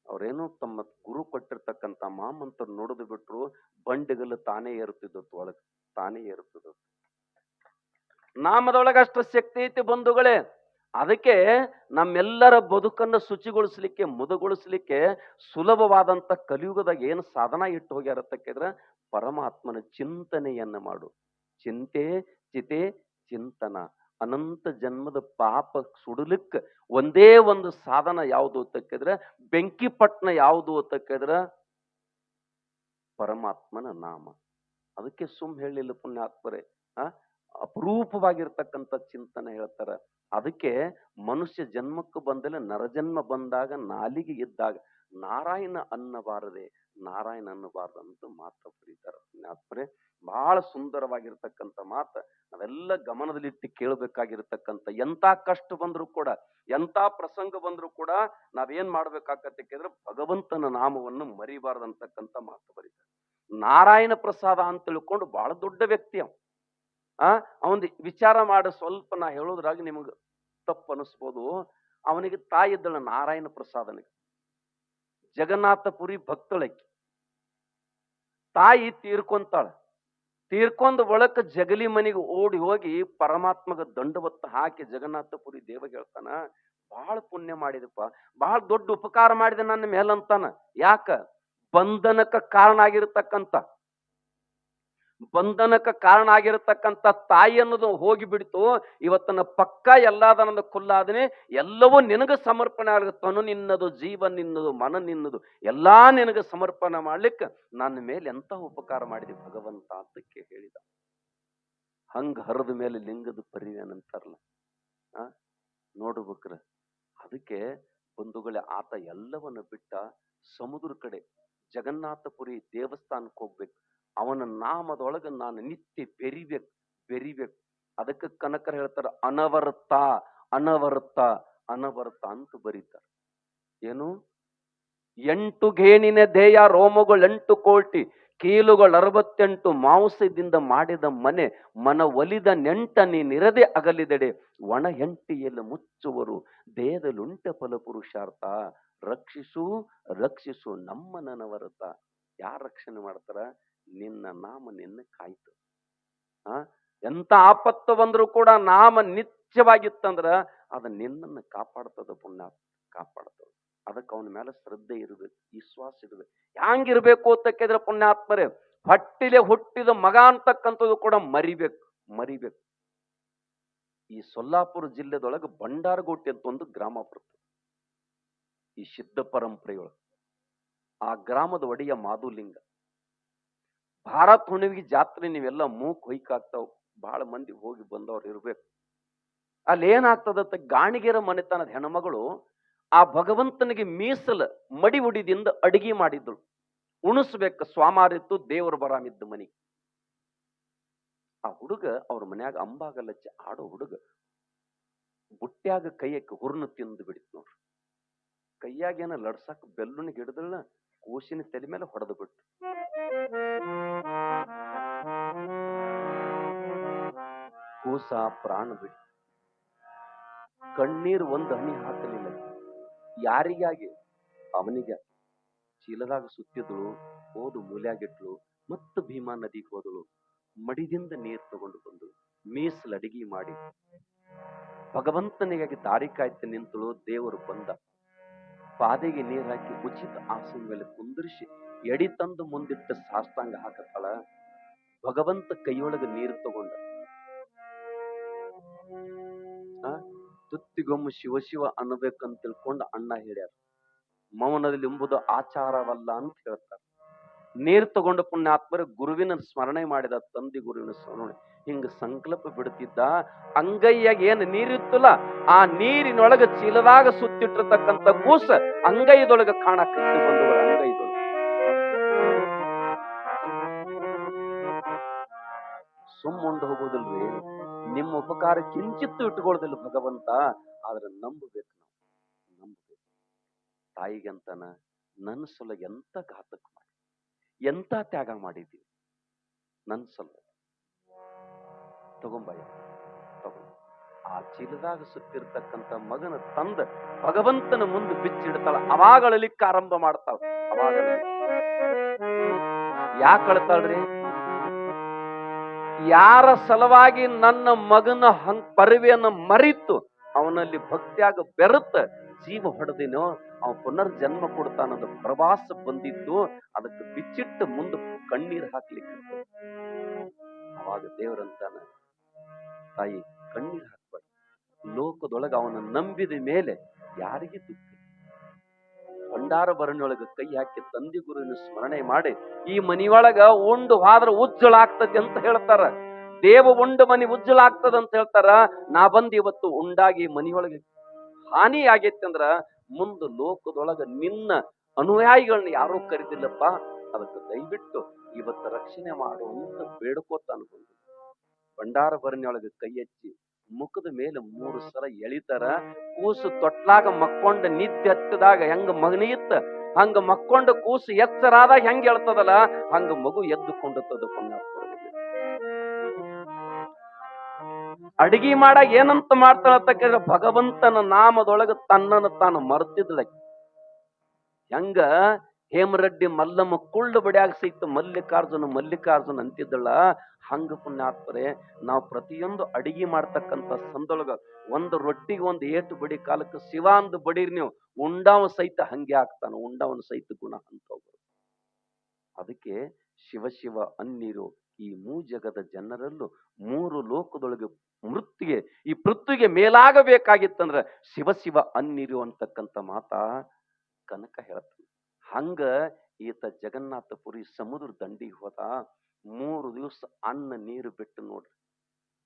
ಅವ್ರೇನು ತಮ್ಮ ಗುರು ಕೊಟ್ಟಿರ್ತಕ್ಕಂಥ ಮಾಮಂತ್ರ ನೋಡಿದು ಬಿಟ್ರು, ಬಂಡಿಗಲ್ಲು ತಾನೇ ಏರುತ್ತಿದ್ದತ್ತು, ಒಳಗೆ ತಾನೇ ಏರುತ್ತಿದ್ದತ್ತು. ನಾಮದೊಳಗ ಅಷ್ಟು ಶಕ್ತಿ ಐತಿ ಬಂಧುಗಳೇ. ಅದಕ್ಕೆ ನಮ್ಮೆಲ್ಲರ ಬದುಕನ್ನು ಶುಚಿಗೊಳಿಸ್ಲಿಕ್ಕೆ, ಮುದಗೊಳಿಸ್ಲಿಕ್ಕೆ ಸುಲಭವಾದಂತ ಕಲಿಯುಗದಾಗ ಏನು ಸಾಧನ ಇಟ್ಟು ಹೋಗ್ಯಾರತ್ತಕ್ಕಿದ್ರೆ, ಪರಮಾತ್ಮನ ಚಿಂತನೆಯನ್ನ ಮಾಡು. ಚಿಂತೆ ಚಿತೆ ಚಿಂತನ. ಅನಂತ ಜನ್ಮದ ಪಾಪ ಸುಡಲಿಕ್ಕ ಒಂದೇ ಒಂದು ಸಾಧನ ಯಾವುದು ಅಂತಕ್ಕಿದ್ರೆ, ಬೆಂಕಿ ಪಟ್ನ ಯಾವುದು ಅಂತಕ್ಕಿದ್ರೆ ಪರಮಾತ್ಮನ ನಾಮ. ಅದಕ್ಕೆ ಹೇಳಿಲ್ಲ ಪುಣ್ಯಾತ್ಮರೇ, ಅಪರೂಪವಾಗಿರ್ತಕ್ಕಂಥ ಚಿಂತನೆ ಹೇಳ್ತಾರ. ಅದಕ್ಕೆ ಮನುಷ್ಯ ಜನ್ಮಕ್ಕೆ ಬಂದಲೆ, ನರಜನ್ಮ ಬಂದಾಗ, ನಾಲಿಗೆ ಇದ್ದಾಗ ನಾರಾಯಣ ಅನ್ನಬಾರದೆ, ನಾರಾಯಣ ಅನ್ನಬಾರದಂತ ಮಾತ್ರ ಬರೀತಾರ ಪುಣ್ಯಾತ್ಮರೇ. ಬಹಳ ಸುಂದರವಾಗಿರ್ತಕ್ಕಂಥ ಮಾತ. ನಾವೆಲ್ಲ ಗಮನದಲ್ಲಿಟ್ಟು ಕೇಳಬೇಕಾಗಿರ್ತಕ್ಕಂಥ, ಎಂತ ಕಷ್ಟ ಬಂದ್ರು ಕೂಡ, ಎಂತ ಪ್ರಸಂಗ ಬಂದ್ರು ಕೂಡ ನಾವೇನ್ ಮಾಡ್ಬೇಕಾಗತ್ತೆ ಕೇಳಿದ್ರೆ, ಭಗವಂತನ ನಾಮವನ್ನು ಮರಿಬಾರ್ದಂತಕ್ಕಂಥ ಮಾತು ಬರೀತಾರೆ. ನಾರಾಯಣ ಪ್ರಸಾದ ಅಂತ ತಿಳ್ಕೊಂಡು ಬಹಳ ದೊಡ್ಡ ವ್ಯಕ್ತಿ ಅವ. ಅವನ್ ವಿಚಾರ ಮಾಡಿ ಸ್ವಲ್ಪ ನಾ ಹೇಳೋದ್ರಾಗ ನಿಮಗ ತಪ್ಪು ಅನಿಸ್ಬೋದು. ಅವನಿಗೆ ತಾಯಿ ಇದ್ದಳ ನಾರಾಯಣ ಪ್ರಸಾದನಿಗೆ, ಜಗನ್ನಾಥಪುರಿ ಭಕ್ತಳಕ್ಕಿ. ತಾಯಿ ತೀರ್ಕೊಂತಾಳ. ತೀರ್ಕೊಂಡ ಒಳಕ ಜಗಲಿ ಮನೆಗೆ ಓಡಿ ಹೋಗಿ ಪರಮಾತ್ಮಗ ದಂಡವತ್ತ ಹಾಕಿ ಜಗನ್ನಾಥಪುರಿ ದೇವ ಹೇಳ್ತಾನ, ಬಹಳ ಪುಣ್ಯ ಮಾಡಿದಪ್ಪ, ಬಹಳ ದೊಡ್ಡ ಉಪಕಾರ ಮಾಡಿದೆ ನನ್ನ ಮೇಲಂತಾನ. ಯಾಕ? ಬಂಧನಕ್ಕೆ ಕಾರಣ ಆಗಿರತಕ್ಕಂಥ ತಾಯಿ ಅನ್ನೋದು ಹೋಗಿ ಬಿಡ್ತು. ಇವತ್ತನ ಪಕ್ಕ ಎಲ್ಲಾದ ನನ್ನ ಕುಲ್ಲಾದನೆ, ಎಲ್ಲವೂ ನಿನಗ ಸಮರ್ಪಣೆ ಆಗುತ್ತಾನು. ನಿನ್ನದು ಜೀವ, ನಿನ್ನದು ಮನ, ನಿನ್ನದು ಎಲ್ಲಾ ನಿನಗ ಸಮರ್ಪಣೆ ಮಾಡ್ಲಿಕ್ಕೆ ನನ್ನ ಮೇಲೆ ಎಂತ ಉಪಕಾರ ಮಾಡಿದೆ ಭಗವಂತ ಅಂತಕ್ಕೆ ಹೇಳಿದ. ಹಂಗ ಹರಿದ ಮೇಲೆ ಲಿಂಗದ ಪರಿವೇನಂತಾರಲ್ಲ, ನೋಡ್ಬೇಕ್ರ. ಅದಕ್ಕೆ ಬಂಧುಗಳೇ, ಆತ ಎಲ್ಲವನ್ನ ಬಿಟ್ಟ ಸಮುದ್ರ ಕಡೆ ಜಗನ್ನಾಥಪುರಿ ದೇವಸ್ಥಾನಕ್ಕೆ ಹೋಗ್ಬೇಕು. ಅವನ ನಾಮದೊಳಗ ನಾನು ನಿತ್ಯ ಬೆರಿಬೇಕು. ಅದಕ್ಕೆ ಕನಕರು ಹೇಳ್ತಾರ, ಅನವರ್ತ ಅನವರ್ತ ಅನವರ್ತ ಅಂತ ಬರೀತಾರ. ಏನು? 8 ಗೇಣಿನ ದೇಯ ರೋಮಗಳು 8 ಕೋಟಿ, ಕೀಲುಗಳು 68, ಮಾಂಸದಿಂದ ಮಾಡಿದ ಮನೆ, ಮನ ಒಲಿದ ನೆಂಟ ನೀನಿರದೆ ಅಗಲಿದೆಡೆ, ಒಣ ಹೆಂಟಿಯಲ್ಲಿ ಮುಚ್ಚುವರು ದೇಹದಲ್ಲುಂಟ ಫಲಪುರುಷಾರ್ಥ. ರಕ್ಷಿಸು ರಕ್ಷಿಸು ನಮ್ಮ ನನವರತ. ಯಾರು ರಕ್ಷಣೆ ಮಾಡ್ತಾರ? ನಿನ್ನ ನಾಮ ನಿನ್ನ ಕಾಯ್ತು. ಎಂತ ಆಪತ್ತು ಬಂದ್ರು ಕೂಡ ನಾಮ ನಿತ್ಯವಾಗಿತ್ತಂದ್ರ ಅದ ನಿನ್ನನ್ನು ಕಾಪಾಡ್ತದ ಪುಣ್ಯ, ಕಾಪಾಡ್ತದ. ಅದಕ್ಕೆ ಅವನ ಮೇಲೆ ಶ್ರದ್ಧೆ ಇರ್ಬೇಕು, ವಿಶ್ವಾಸ ಇರ್ಬೇಕು. ಹ್ಯಾಂಗಿರ್ಬೇಕು ಅಂತ ಕೇಳಿದ್ರೆ ಪುಣ್ಯಾತ್ಮರೇ, ಹೊಟ್ಟಿಲೆ ಹುಟ್ಟಿದ ಮಗ ಅಂತಕ್ಕಂಥದ್ದು ಕೂಡ ಮರಿಬೇಕು. ಈ ಸೊಲ್ಲಾಪುರ ಜಿಲ್ಲೆದೊಳಗೆ ಬಂಡಾರಗೋಟೆ ಅಂತ ಒಂದು ಗ್ರಾಮ ಬರುತ್ತೆ ಈ ಸಿದ್ಧ ಪರಂಪರೆಯೊಳಗೆ. ಆ ಗ್ರಾಮದ ಒಡೆಯ ಮಾಧುಲಿಂಗ. ಭಾರತ ಹುಣ್ಣಿಮೆಗೆ ಜಾತ್ರೆ ನೀವೆಲ್ಲ ಮೂಕ್ ಹೊಯ್ಕಾಗ್ತಾವ, ಬಹಳ ಮಂದಿ ಹೋಗಿ ಬಂದವ್ರು ಇರ್ಬೇಕು. ಅಲ್ಲಿ ಏನಾಗ್ತದತ್ತ, ಗಾಣಿಗೆರ ಮನೆತನದ ಹೆಣ್ಮಗಳು ಆ ಭಗವಂತನಿಗೆ ಮೀಸಲ ಮಡಿ ಉಡಿದಿಂದ ಅಡಿಗೆ ಮಾಡಿದ್ರು. ಉಣಿಸ್ಬೇಕು, ಸ್ವಾಮಾರಿತ್ತು, ದೇವರು ಬರಾಮಿದ್ದ ಮನಿ. ಆ ಹುಡುಗ ಅವ್ರ ಮನ್ಯಾಗ ಅಂಬಾಗಲಚ್ಚಿ ಆಡೋ ಹುಡುಗ ಬುಟ್ಟ್ಯಾಗ ಕೈಯಕ್ಕೆ ಹುರ್ನು ತಿಂದು ಬಿಡಿತ್ ನೋಡ್ರಿ. ಕೈಯಾಗೇನ ಲಡ್ಸಕ್ ಬೆಲ್ಲುನಿಗೆ ಹಿಡಿದಳ, ಕೂಸಿನ ತಲೆ ಮೇಲೆ ಹೊಡೆದು ಬಿಟ್ಟು. ಕೂಸ ಪ್ರಾಣ ಬಿಟ್ಟು, ಕಣ್ಣೀರು ಒಂದು ಹನಿ ಹಾಕಲಿಲ್ಲ. ಯಾರಿಗಾಗಿ? ಅವನಿಗೆ. ಚೀಲದಾಗ ಸುತ್ತಿದಳು, ಹೋದು ಮೂಲ್ಯಾಗಿಟ್ಲು, ಮತ್ತು ಭೀಮಾ ನದಿಗೆ ಹೋದಳು. ಮಡಿದಿಂದ ನೀರು ತಗೊಂಡು ಬಂದು ಮೀಸಲು ಅಡಿಗೆ ಮಾಡಿ ಭಗವಂತನಿಗಾಗಿ ದಾರಿ ಕಾಯ್ತು ನಿಂತಳು. ದೇವರು ಬಂದ, ಪಾದೆಗೆ ನೀರು ಹಾಕಿ ಉಚಿತ ಆಸನ ಮೇಲೆ ಕುಂದಿರಿಸಿ ಎಡಿ ತಂದು ಮುಂದಿಟ್ಟ ಸಾಷ್ಟಾಂಗ ಹಾಕತ್ತಾಳ. ಭಗವಂತ ಕೈಯೊಳಗೆ ನೀರು ತಗೊಂಡ, ತುತ್ತಿಗೊಮ್ಮೆ ಶಿವ ಶಿವ ಅನ್ನಬೇಕಂತ ತಿಳ್ಕೊಂಡು ಅಣ್ಣ ಹೇಳ್ಯಾರ. ಮೌನದಲ್ಲಿ ಎಂಬುದು ಆಚಾರವಲ್ಲ ಅಂತ ಹೇಳ್ತಾರೆ. ನೀರು ತಗೊಂಡ ಪುಣ್ಯಾತ್ಮರ ಗುರುವಿನ ಸ್ಮರಣೆ ಮಾಡಿದ, ತಂದೆ ಗುರುವಿನ ಸ್ಮರಣೆ ಹಿಂಗ ಸಂಕಲ್ಪ ಬಿಡುತ್ತಿದ್ದ. ಅಂಗೈಯಾಗ ಏನ್ ನೀರಿತ್ತಲ್ಲ, ಆ ನೀರಿನೊಳಗ ಚೀಲದಾಗ ಸುತ್ತಿಟ್ಟಿರ್ತಕ್ಕಂಥ ಕೂಸ ಅಂಗೈದೊಳಗ ಕಾಣಕತ್ತಿ ಬಂದವರ ಅಂಗೈದೊಳಗ. ಸುಮ್ಮುಂಡು ಹೋಗೋದಿಲ್ರಿ, ನಿಮ್ಮ ಉಪಕಾರ ಕಿಂಚಿತ್ತು ಇಟ್ಕೊಳ್ಳೋದಿಲ್ಲ ಭಗವಂತ. ಆದ್ರೆ ನಂಬಬೇಕು, ನಾವು ನಂಬಬೇಕು. ತಾಯಿಗಂತನ ನನ್ನ ಸಲ ಎಂತ ಘಾತಕ ಮಾಡಿ, ಎಂತ ತ್ಯಾಗ ಮಾಡಿದ್ದೀವಿ ನನ್ನ ಸಲ. ತಗೊಂಬಯ್ಯ ತಗೊಂಡು ಆ ಚೀಲದಾಗ ಸುತ್ತಿರ್ತಕ್ಕಂಥ ಮಗನ ತಂದ ಭಗವಂತನ ಮುಂದೆ ಬಿಚ್ಚಿಡ್ತಾಳ. ಅವಾಗಳಲಿಕ್ಕೆ ಆರಂಭ ಮಾಡ್ತಾಳ. ಯಾಕೆ ಅಳ್ತಾಳ್ರಿ? ಯಾರ ಸಲುವಾಗಿ ನನ್ನ ಮಗನ ಪರಿವೆಯನ್ನು ಮರಿತು ಅವನಲ್ಲಿ ಭಕ್ತಿಯಾಗ ಬೆರುತ್ತ ಜೀವ ಹೊಡೆದಿನೋ ಅವ ಪುನರ್ಜನ್ಮ ಕೊಡ್ತಾನದ ಪ್ರವಾಸ ಬಂದಿದ್ದು. ಅದಕ್ಕೆ ಬಿಚ್ಚಿಟ್ಟು ಮುಂದೆ ಕಣ್ಣೀರು ಹಾಕ್ಲಿಕ್ಕೆ. ಅವಾಗ ದೇವರಂತಾನ, ತಾಯಿ ಕಣ್ಣೀರು ಹಾಕ್ಬೇಡ, ಲೋಕದೊಳಗ ಅವನ ನಂಬಿದ ಮೇಲೆ ಯಾರಿಗೆ ದುಃಖ. ಭಂಡಾರ ಭರಣಿಯೊಳಗ ಕೈ ಹಾಕಿ ತಂದೆ ಗುರುವಿನ ಸ್ಮರಣೆ ಮಾಡಿ ಈ ಮನಿಯೊಳಗ ಉಂಡು ಹೋದ್ರ ಉಜ್ಜಳ ಆಗ್ತದೆ ಅಂತ ಹೇಳ್ತಾರ. ದೇವ ಉಂಡು ಮನಿ ಉಜ್ಜಳ ಆಗ್ತದ ಅಂತ ಹೇಳ್ತಾರ. ನಾ ಬಂದು ಇವತ್ತು ಉಂಡಾಗಿ ಮನಿಯೊಳಗೆ ಹಾನಿ ಆಗೈತಿ ಅಂದ್ರ ಮುಂದೆ ಲೋಕದೊಳಗ ನಿನ್ನ ಅನುಯಾಯಿಗಳನ್ನ ಯಾರೂ ಕರೆದಿಲ್ಲಪ್ಪ. ಅದಕ್ಕೆ ದಯವಿಟ್ಟು ಇವತ್ತು ರಕ್ಷಣೆ ಮಾಡು ಅಂತ ಬೇಡ್ಕೋತಾನ. ಭಂಡಾರ ಭರಣಿಯೊಳಗೆ ಕೈ ಹಚ್ಚಿ ಮುಖದ ಮೇಲೆ 3 ಸಲ ಎಳಿತಾರ. ಕೂಸು ತೊಟ್ಲಾಗ ಮಕ್ಕೊಂಡ ನಿದ್ದೆ ಹತ್ತದಾಗ ಹೆಂಗ ಮಗನಿಗಿತ್ತ ಹಂಗ ಮಕ್ಕೊಂಡ ಕೂಸು ಎಚ್ಚರಾದಾಗ ಹೆಂಗ ಹೇಳ್ತದಲ್ಲ ಹಂಗ ಮಗು ಎದ್ದುಕೊಂಡದ. ಅಡಿಗೆ ಮಾಡಾಗ ಏನಂತ ಮಾಡ್ತಾಳ ಅಂತ ಕೇಳಿದ್ರೆ, ಭಗವಂತನ ನಾಮದೊಳಗ ತನ್ನನ್ನು ತಾನು ಮರ್ತಿದ್ಲ. ಹೆಂಗ ಹೇಮರೆಡ್ಡಿ ಮಲ್ಲಮ್ಮ ಕುಳ್ಳು ಬಡಿಯಾಗ ಸಹಿತ ಮಲ್ಲಿಕಾರ್ಜುನ ಅಂತಿದ್ದಳ. ಹಂಗ ಪುಣ್ಯಾತ್ಮರೇ, ನಾವು ಪ್ರತಿಯೊಂದು ಅಡಿಗೆ ಮಾಡ್ತಕ್ಕಂಥ ಸಂದೊಳಗ ಒಂದು ರೊಟ್ಟಿಗೆ ಒಂದು ಏಟು ಬಡಿ ಕಾಲಕ್ಕೆ ಶಿವ ಅಂದು ಬಡೀರಿ ನೀವು, ಉಂಡಾವ ಸಹಿತ ಹಂಗೆ ಆಗ್ತಾನ. ಉಂಡಾವನ ಸಹಿತ ಗುಣ ಅಂತ. ಅದಕ್ಕೆ ಶಿವ ಶಿವ ಅನ್ನಿರು ಈ ಜಗದ ಜನರಲ್ಲೂ 3 ಲೋಕದೊಳಗೆ ಮೃತ್ಯುಗೆ ಈ ಪೃಥ್ವಿಗೆ ಮೇಲಾಗಬೇಕಾಗಿತ್ತಂದ್ರ ಶಿವ ಶಿವ ಅನ್ನಿರು ಅಂತಕ್ಕಂಥ ಮಾತಾ ಕನಕ ಹೇಳ್ತಾನೆ. ಹಂಗ ಈತ ಜಗನ್ನಾಥಪುರಿ ಸಮುದ್ರ ದಂಡಿಗೆ ಹೋದ. 3 ದಿವಸ ಅನ್ನ ನೀರು ಬಿಟ್ಟು ನೋಡ್ರಿ.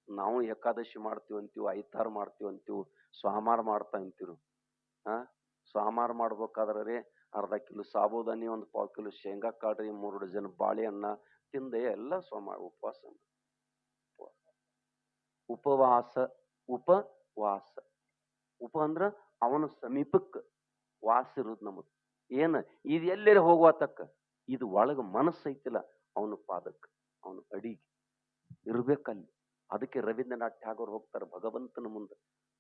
ನಾವು ಏಕಾದಶಿ ಮಾಡ್ತೀವಿ ಅಂತೀವಿ, ಐತಾರು ಮಾಡ್ತೀವಿ ಅಂತೀವಿ, ಸ್ವಾಮಾರ ಮಾಡ್ತಾ ಅಂತೀರು. ಸ್ವಾಮಾರ ಮಾಡ್ಬೇಕಾದ್ರೆ ಅರ್ಧ ಕಿಲೋ ಸಾಬೂದಾನಿ, 1 ಪಾವು ಕಿಲೋ ಶೇಂಗಾ ಕಾಳ್ರಿ, 3 ಡಜನ್ ಬಾಳೆಹಣ್ಣ ತಿಂದೆ ಎಲ್ಲ ಸೋಮಾರ ಉಪವಾಸ. ಉಪವಾಸ ಉಪ ಅಂದ್ರ ಅವನ ಸಮೀಪಕ್ಕೆ ವಾಸ ಇರುದು. ನಮಗ್ ಏನ ಇದು ಎಲ್ಲೇ ಹೋಗುವ ತಕ್ಕ ಇದು ಒಳಗ ಮನಸ್ಸು ಐತಿಲ್ಲ, ಅವನ ಪಾದಕ್ಕೆ ಅವನ ಅಡಿಗೆ ಇರ್ಬೇಕಲ್ಲಿ. ಅದಕ್ಕೆ ರವೀಂದ್ರನಾಥ್ ಟ್ಯಾಗೋರ್ ಹೋಗ್ತಾರ ಭಗವಂತನ ಮುಂದೆ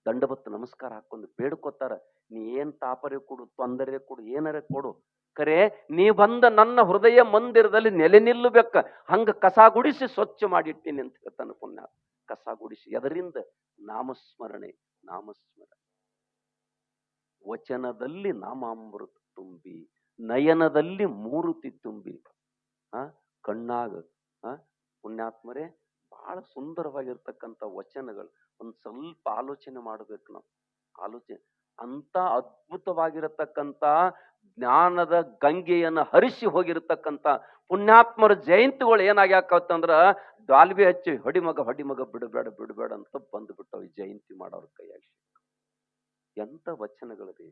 ದಂಡಬತ್ತು ನಮಸ್ಕಾರ ಹಾಕೊಂಡು ಬೇಡ್ಕೋತಾರ, ನೀ ಏನ್ ತಾಪರೆ ಕೊಡು, ತೊಂದರೆ ಕೊಡು, ಏನಾರ ಕೊಡು, ಕರೆ ನೀ ಬಂದ ನನ್ನ ಹೃದಯ ಮಂದಿರದಲ್ಲಿ ನೆಲೆ ನಿಲ್ಲಬೇಕ. ಹಂಗ ಕಸ ಗುಡಿಸಿ ಸ್ವಚ್ಛ ಮಾಡಿಟ್ಟಿನಿ ಅಂತ ಹೇಳ್ತಾನೆ ಪುಣ್ಯ. ಕಸ ಗುಡಿಸಿ ಎದರಿಂದ? ನಾಮಸ್ಮರಣೆ. ವಚನದಲ್ಲಿ ನಾಮಾಮೃತ ತುಂಬಿ, ನಯನದಲ್ಲಿ ಮೂರುತಿ ತುಂಬಿ, ಕಣ್ಣಾಗ ಪುಣ್ಯಾತ್ಮರೇ ಬಹಳ ಸುಂದರವಾಗಿರ್ತಕ್ಕಂಥ ವಚನಗಳು. ಒಂದ್ ಸ್ವಲ್ಪ ಆಲೋಚನೆ ಮಾಡ್ಬೇಕು ನಾವು. ಆಲೋಚನೆ ಅಂತ ಅದ್ಭುತವಾಗಿರತಕ್ಕಂತ ಜ್ಞಾನದ ಗಂಗೆಯನ್ನು ಹರಿಸಿ ಹೋಗಿರತಕ್ಕಂತ ಪುಣ್ಯಾತ್ಮರ ಜಯಂತಿಗಳು ಏನಾಗ್ಯಾಕತ್ತಂದ್ರ ದಾಲ್ಬಿ ಹಚ್ಚಿ ಹೊಡಿಮಗ ಬಿಡಬೇಡ ಬಿಡಬೇಡ ಅಂತ ಬಂದ್ಬಿಟ್ಟವು ಈ ಜಯಂತಿ ಮಾಡೋರ ಕೈಯಾಗಿ. ಎಂತ ವಚನಗಳಿದೆ.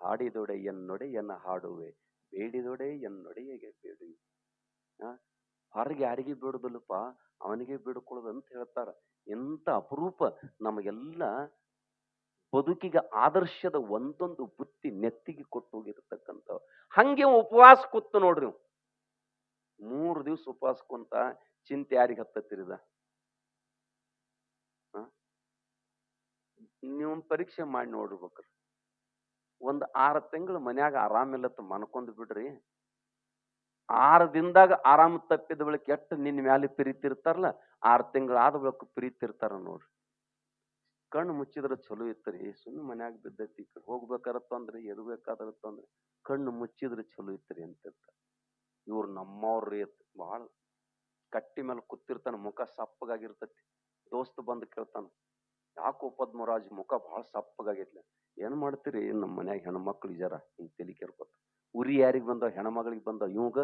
ಹಾಡಿದೊಡೆ ಎನ್ನೊಡೆಯನ್ನ ಹಾಡುವೆ, ಬೇಡಿದೊಡೆ ಎನ್ನೊಡೆಯಗೆ ಬೇಡುವೆ. ಹೊರಗೆ ಯಾರಿಗೆ ಬೇಡುದಿಲ್ಲಪ್ಪ, ಅವನಿಗೆ ಬೇಡ್ಕೊಳ್ಳೋದು ಅಂತ ಹೇಳ್ತಾರ. ಎಂತ ಅಪರೂಪ. ನಮಗೆಲ್ಲ ಬದುಕಿಗೆ ಆದರ್ಶದ ಒಂದೊಂದು ಬುತ್ತಿ ನೆತ್ತಿಗೆ ಕೊಟ್ಟು ಹೋಗಿರ್ತಕ್ಕಂಥ. ಹಂಗೆ ಉಪವಾಸ ಕೂತು ನೋಡ್ರಿ, 3 ದಿವಸ ಉಪವಾಸ ಕುಂತ ಚಿಂತೆ ಯಾರಿಗೆ ಹತ್ತತ್ತಿರಿದ? ನೀವು ಪರೀಕ್ಷೆ ಮಾಡಿ ನೋಡ್ಬೇಕ್ರಿ. ಒಂದ್ 6 ತಿಂಗಳು ಮನ್ಯಾಗ ಆರಾಮಿಲ್ಲತ್ತ ಮನ್ಕೊಂಡ್ ಬಿಡ್ರಿ, 6 ದಿನದಾಗ ಆರಾಮ ತಪ್ಪಿದ ಬಳಿಕ ಎಷ್ಟು ನಿನ್ನ ಮ್ಯಾಲೆ ಪ್ರೀತಿರ್ತಾರಲ್ಲ, 6 ತಿಂಗಳು ಆದ ಬಳಿಕ ಪ್ರೀತಿರ್ತಾರ ನೋಡ್ರಿ. ಕಣ್ಣು ಮುಚ್ಚಿದ್ರೆ ಚಲೋ ಇತ್ತರಿ. ಸುಮ್ಮನೆ ಮನ್ಯಾಗ ಬಿದ್ದೈತಿ, ಹೋಗ್ಬೇಕಾದ್ರ ತೊಂದ್ರೆ, ಎದಬೇಕಾದ್ರ ತೊಂದ್ರೆ, ಕಣ್ಣು ಮುಚ್ಚಿದ್ರೆ ಚಲೋ ಇತ್ತರಿ ಅಂತ. ಇವ್ರು ನಮ್ಮವ್ರಿ ಬಹಳ ಕಟ್ಟಿ ಮೇಲೆ ಕೂತಿರ್ತಾನ, ಮುಖ ಸಪ್ಪಗಾಗಿರ್ತತಿ. ದೋಸ್ತ್ ಬಂದು ಕೇಳ್ತಾನ, ಯಾಕೋ ಪದ್ಮರಾಜ್ ಮುಖ ಬಹಳ ಸಪ್ಪಗಾಗೈತ್ಲ? ಏನ್ ಮಾಡ್ತೀರಿ, ನಮ್ಮ ಮನ್ಯಾಗ ಹೆಣ್ಮಕ್ಳು ಜರ ಹಿಂಗ್ ತಲಿ ಕೆರ್ಕೋತ. ಉರಿ ಯಾರಿಗ್ ಬಂದಾವ? ಹೆಣ್ಮಗಳಿಗೆ ಬಂದಾವ. ಇವಾಗ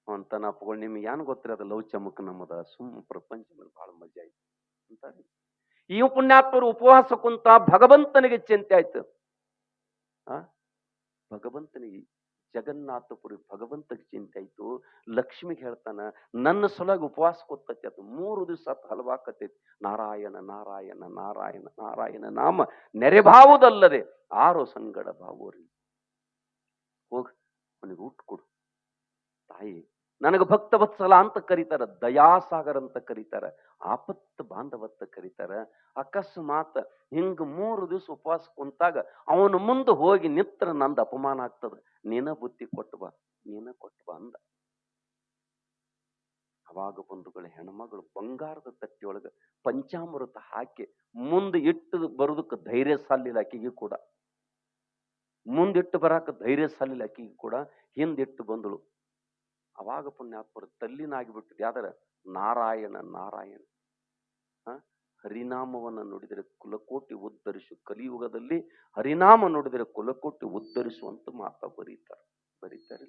ಅಂತಾನ ಅಪ್ಪಗಳು, ನಿಮ್ಗೆ ಏನ್ ಗೊತ್ತಿರ ಅದ ಲವ್ ಚಮಕ್ ನಮ್ಮದ, ಸುಮ್ಮ ಪ್ರಪಂಚ ಮೇಲೆ ಬಹಳ ಮಜಾ ಐತಿ ಅಂತ. ಈ ಪುಣ್ಯಾತ್ಮರು ಉಪವಾಸ ಕುಂತ ಭಗವಂತನಿಗೆ ಚಿಂತೆ ಆಯ್ತು. ಭಗವಂತನಿಗೆ, ಜಗನ್ನಾಥಪುರಿ ಭಗವಂತಗೆ ಚಿಂತೆ ಆಯ್ತು. ಲಕ್ಷ್ಮಿಗೆ ಹೇಳ್ತಾನ, ನನ್ನ ಸಲುವಾಗಿ ಉಪವಾಸ ಕೂತೈತಿ. ಅದು 3 ದಿವಸ ಹಲವಾಕತೈತಿ. ನಾರಾಯಣ ನಾರಾಯಣ ನಾರಾಯಣ ನಾರಾಯಣ ನಾಮ ನೆರೆಭಾವುದಲ್ಲದೆ ಆರೋ ಸಂಗಡ ಭಾವೋರಿ. ಹೋಗ್ ಅವನಿಗೆ ಊಟ ಕೊಡು. ತಾಯಿ ನನಗೆ ಭಕ್ತ ವತ್ಸಲ ಅಂತ ಕರೀತಾರ, ದಯಾಸಾಗರ್ ಅಂತ ಕರೀತಾರ, ಆಪತ್ತು ಬಾಂಧವತ್ತ ಕರೀತಾರ. ಅಕಸ್ಮಾತ್ ಹಿಂಗ 3 ದಿವಸ ಉಪವಾಸ ಕುಂತಾಗ ಅವನು ಮುಂದೆ ಹೋಗಿ ನಿತ್ರ ನಂದು ಅಪಮಾನ ಆಗ್ತದ, ನೀನ ಬುದ್ಧಿ ಕೊಟ್ಟು ಬಾ, ನೀನ ಕೊಟ್ಟು ಬಾ ಅಂದ. ಅವಾಗ ಬಂಧುಗಳ ಹೆಣ್ಮಗಳು ಬಂಗಾರದ ತಟ್ಟಿಯೊಳಗ ಪಂಚಾಮೃತ ಹಾಕಿ ಮುಂದೆ ಇಟ್ಟು ಬರೋದಕ್ಕೆ ಧೈರ್ಯ ಸಾಲಿಲ್ಲ ಆಕಿಗೆ ಕೂಡ. ಮುಂದಿಟ್ಟು ಬರಾಕ ಧೈರ್ಯ ಸಾಲಿಲ್ಲ ಆಕಿಗೆ ಕೂಡ. ಹಿಂದಿಟ್ಟು ಬಂದಳು. ಅವಾಗ ಪುಣ್ಯಾತ್ಮರು ತಲ್ಲಿನಾಗಿಬಿಟ್ಟಿದೆ. ಯಾವ್ದಾರ ನಾರಾಯಣ ನಾರಾಯಣ ಹರಿನಾಮವನ್ನು ನುಡಿದರೆ ಕುಲಕೋಟಿ ಉದ್ಧರಿಸು. ಕಲಿಯುಗದಲ್ಲಿ ಹರಿನಾಮ ನುಡಿದರೆ ಕುಲಕೋಟಿ ಉದ್ಧರಿಸುವಂತ ಮಾತ ಬರೀತಾರೆ.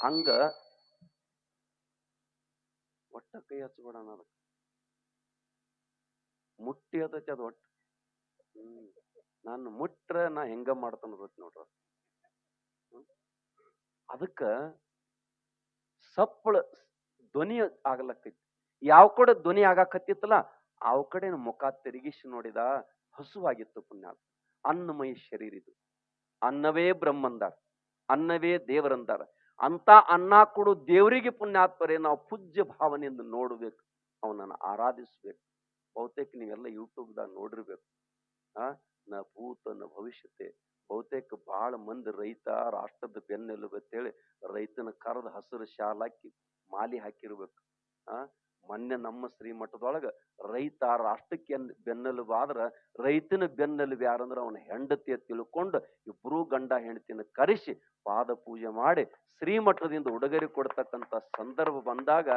ಹಂಗ ಒಟ್ಟ ಕೈ ಹಚ್ಬೇಡ ಅನ್ನೋದು, ಮುಟ್ಟಿ ಅದಕ್ಕೆ ಅದು ಒಟ್ಟ. ನಾನು ಮುಟ್ರ ನಾ ಹೆಂಗ ಮಾಡ್ತಾನ ಗೊತ್ತ ನೋಡ್ರ. ಅದಕ್ಕ ಸಪ್ಪಳ ಧ್ವನಿ ಆಗ್ಲಕ್ಕೈತಿ. ಯಾವ ಕಡೆ ಧ್ವನಿ ಆಗಾಕತ್ತಿತ್ತಲ್ಲ ಅವ ಕಡೆ ಮುಖ ತಿರುಗಿಸಿ ನೋಡಿದ. ಹಸುವಾಗಿತ್ತು ಪುಣ್ಯಾತ್ಮ. ಅನ್ನಮಯ ಶರೀರ ಇದು. ಅನ್ನವೇ ಬ್ರಹ್ಮಂದಾರ, ಅನ್ನವೇ ದೇವರಂದಾರ. ಅಂತ ಅನ್ನ ಕೊಡು ದೇವರಿಗೆ ಪುಣ್ಯಾತ್ಮರೇ ನಾವು ಪೂಜ್ಯ ಭಾವನೆಯಿಂದ ನೋಡ್ಬೇಕು, ಅವನನ್ನು ಆರಾಧಿಸ್ಬೇಕು. ಬಹುತೇಕ ನೀವೆಲ್ಲ ಯೂಟ್ಯೂಬ್ದಾಗ ನೋಡಿರ್ಬೇಕು. ನ ಭೂತ ನ ಭವಿಷ್ಯತೆ. ಬಹುತೇಕ ಬಹಳ ಮಂದಿ ರೈತ ರಾಷ್ಟ್ರದ ಬೆನ್ನೆಲುಬು ಅಂತೇಳಿ ರೈತನ ಕರೆದ ಹಸಿರು ಶಾಲ್ ಹಾಕಿ ಮಾಲಿ ಹಾಕಿರ್ಬೇಕು. ಮೊನ್ನೆ ನಮ್ಮ ಶ್ರೀಮಠದೊಳಗ ರೈತ ರಾಷ್ಟ್ರಕ್ಕೆ ಬೆನ್ನೆಲುಬು ಆದ್ರ ರೈತನ ಬೆನ್ನೆಲುಬು ಯಾರಂದ್ರ ಅವನ ಹೆಂಡತಿಯ ತಿಳ್ಕೊಂಡು ಇಬ್ರು ಗಂಡ ಹೆಂಡತಿನ ಕರೆಸಿ ಪಾದ ಪೂಜೆ ಮಾಡಿ ಶ್ರೀಮಠದಿಂದ ಉಡುಗೊರೆ ಕೊಡ್ತಕ್ಕಂಥ ಸಂದರ್ಭ ಬಂದಾಗ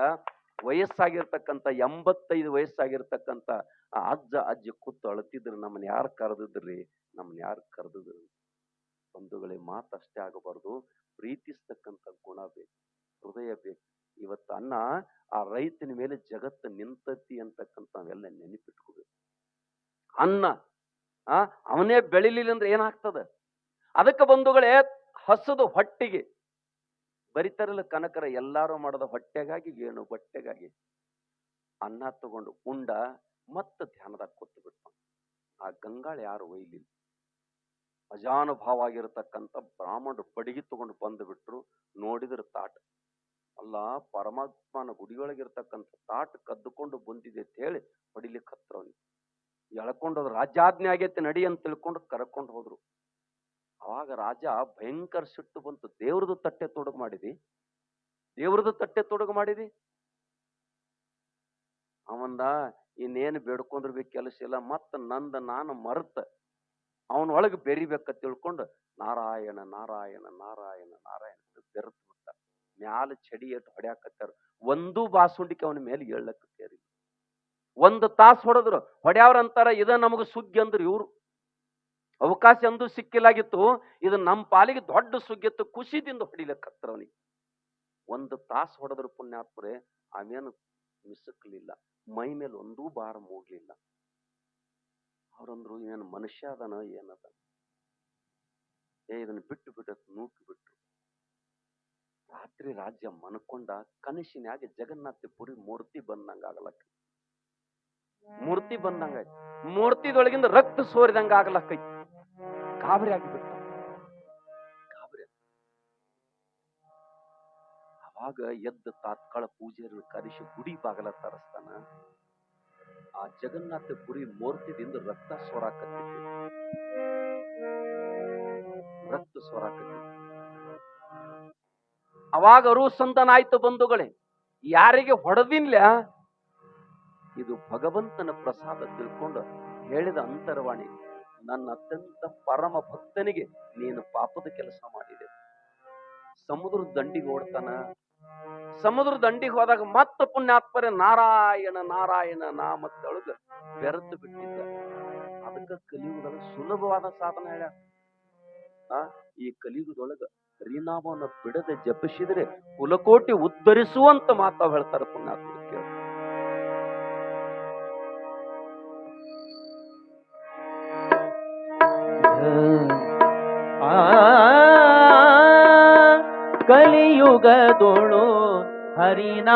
ವಯಸ್ಸಾಗಿರ್ತಕ್ಕಂಥ 85 ವಯಸ್ಸಾಗಿರ್ತಕ್ಕಂಥ ಅಜ್ಜ ಅಜ್ಜಿ ಕೂತು ಅಳತಿದ್ರು. ನಮ್ಮನ್ನ ಯಾರು ಕರೆದಿದ್ರಿ, ನಮ್ಮನ್ನ ಯಾರು ಕರೆದಿದ್ರು? ಬಂಧುಗಳೇ, ಮಾತಷ್ಟೇ ಆಗಬಾರ್ದು, ಪ್ರೀತಿಸ್ತಕ್ಕಂಥ ಗುಣ ಬೇಕು, ಹೃದಯ ಬೇಕು. ಇವತ್ತು ಅನ್ನ ಆ ರೈತನ ಮೇಲೆ ಜಗತ್ತು ನಿಂತತಿ ಅಂತಕ್ಕಂಥ ನಾವೆಲ್ಲ ನೆನಪಿಟ್ಕೋಬೇಕು. ಅನ್ನ ಅವನೇ ಬೆಳಿಲಿಲ್ಲ ಅಂದ್ರೆ ಏನಾಗ್ತದ? ಅದಕ್ಕೆ ಬಂಧುಗಳೇ, ಹಸದು ಹೊಟ್ಟಿಗೆ ಬರಿತಾರಲ್ಲ ಕನಕರ, ಎಲ್ಲಾರು ಮಾಡದ ಹೊಟ್ಟೆಗಾಗಿ ಏನು ಬಟ್ಟೆಗಾಗಿ. ಅನ್ನ ತಗೊಂಡು ಉಂಡ ಮತ್ತೆ ಧ್ಯಾನದಾಗ ಕೂತು ಬಿಟ್ಟ. ಆ ಗಂಗಾಳ ಯಾರು ಒಯ್ಲಿಲ್ಲ. ಅಜಾನುಭಾವ ಆಗಿರತಕ್ಕಂಥ ಬ್ರಾಹ್ಮಣರು ಬಡಿಗೆ ತಗೊಂಡು ಬಂದು ಬಿಟ್ರು. ನೋಡಿದ್ರ ತಾಟ ಅಲ್ಲ, ಪರಮಾತ್ಮನ ಗುಡಿಯೊಳಗಿರ್ತಕ್ಕಂಥ ತಾಟ ಕದ್ದುಕೊಂಡು ಬಂದಿದೆ ಅಂತ ಹೇಳಿ ಹೊಡಿಲಿಕ್ಕೆ ಹತ್ರವನಿಗೆ ಎಳ್ಕೊಂಡೋದ್ರು. ರಾಜ್ಯಾಜ್ಞೆ ಆಗೈತೆ ನಡಿ ಅಂತ ತಿಳ್ಕೊಂಡು ಕರ್ಕೊಂಡು ಹೋದ್ರು. ಅವಾಗ ರಾಜ ಭಯಂಕರ ಸಿಟ್ಟು ಬಂತು. ದೇವ್ರದ್ದು ತಟ್ಟೆ ತೊಡಗು ಮಾಡಿದಿ, ದೇವ್ರದ್ದು ತಟ್ಟೆ ತೊಡಗು ಮಾಡಿದಿ. ಅವಂದ ಇನ್ನೇನು ಬೇಡ್ಕೊಂಡ್ರ ಕೆಲಸ ಇಲ್ಲ, ಮತ್ತ ನಂದ ನಾನು ಮರ್ತ ಅವನೊಳಗೆ ಬೆರಿಬೇಕ ತಿಳ್ಕೊಂಡು ನಾರಾಯಣ ನಾರಾಯಣ ನಾರಾಯಣ ನಾರಾಯಣ ಬೆರೆತು ಬಿಟ್ಟ. ಮ್ಯಾಲ ಚಡಿ ಎಟ್ಟು ಹೊಡ್ಯಾಕತ್ತಾರ. ಒಂದು ಬಾಸುಂಡಿಕೆ ಅವನ ಮೇಲೆ ಏಳಕತ್ತೇರಿ. 1 ತಾಸು ಹೊಡೆದ್ರು. ಹೊಡ್ಯಾವ್ರ ಅಂತಾರ ಇದ ನಮಗ ಸುಗ್ಗಿ ಅಂದ್ರು ಇವ್ರು. ಅವಕಾಶ ಅಂದು ಸಿಕ್ಕಿಲಾಗಿತ್ತು. ಇದು ನಮ್ಮ ಪಾಲಿಗೆ ದೊಡ್ಡ ಸುಗ್ಗಿತ್ತು. ಖುಷಿದಿಂದ ಹೊಡಿಲಕತ್ರ ಅವನಿಗೆ. 1 ತಾಸು ಹೊಡೆದ್ರು ಪುಣ್ಯಾತ್ಮರೇ, ಆಮೇನು ಮಿಸಕ್ಲಿಲ್ಲ. ಮೈ ಮೇಲೆ ಒಂದೂ ಬಾರ ಮೂಗ್ಲಿಲ್ಲ. ಅವ್ರಂದ್ರು ಏನು ಮನುಷ್ಯ ಅದನ ಏನದ, ಇದನ್ನ ಬಿಟ್ಟು ಬಿಡತ್ ನೂಕಿ ಬಿಟ್ರು. ರಾತ್ರಿ ರಾಜ್ಯ ಮನ್ಕೊಂಡ ಕನಸಿನ್ಯಾಗ ಜಗನ್ನಾಥಪುರಿ ಮೂರ್ತಿ ಬಂದಂಗ ಆಗಲಕ್ಕ. ಮೂರ್ತಿ ಬಂದಂಗ, ಮೂರ್ತಿದೊಳಗಿಂದ ರಕ್ತ ಸೋರಿದಂಗ ಆಗ್ಲಕ್ಕೈ. ಗಾಬರಿ ಆಗಿಬಿಟ್ಟ. ಗಾಬರಿ. ಅವಾಗ ಎದ್ದ ತಾತ್ಕಾಳ ಪೂಜಾರಿಗಳು ಕರೆಸಿ ಗುಡಿ ಬಾಗಲ ತರಿಸ್ತಾನ. ಆ ಜಗನ್ನಾಥಪುರಿ ಮೂರ್ತಿದಿಂದ ರಕ್ತ ಸೋರಾಕತ್ತೈತಿ. ರಕ್ತ ಸೋರಾಕತ್ತೈತಿ. ಅವಾಗ ಅರುಸಂಧಾನ ಆಯ್ತು ಬಂಧುಗಳೇ, ಯಾರಿಗೆ ಹೊಡೆದಿನ್ಲ ಇದು ಭಗವಂತನ ಪ್ರಸಾದ ತಿಳ್ಕೊಂಡು ಹೇಳಿದ ಅಂತರವಾಣಿ, ನನ್ನ ಅತ್ಯಂತ ಪರಮ ಭಕ್ತನಿಗೆ ನೀನು ಪಾಪದ ಕೆಲಸ ಮಾಡಿದೆ. ಸಮುದ್ರದ ದಂಡಿಗೆ ಓಡ್ತಾನ. ಸಮುದ್ರದ ದಂಡಿಗೆ ಹೋದಾಗ ಮತ್ತೆ ಪುಣ್ಯಾತ್ಮರೇ ನಾರಾಯಣ ನಾರಾಯಣ ನಾಮದೊಳಗ ಬೆರೆತು ಬಿಟ್ಟಿದ್ದ. ಅದಕ್ಕ ಕಲಿಯುಗದೊಳಗ ಸುಲಭವಾದ ಸಾಧನ ಹೇಳ. ಈ ಕಲಿಯುಗದೊಳಗ ಹರಿನಾಮವನ್ನು ಬಿಡದೆ ಜಪಿಸಿದ್ರೆ ಕುಲಕೋಟಿ ಉದ್ಧರಿಸುವಂತ ಮಾತಾವ್ ಹೇಳ್ತಾರ ಪುಣ್ಯಾತ್ಮರು. ಕೇಳ ಕಲಿಯುಗದೋಳು ಹರಿನಾಮವನೆನೆದ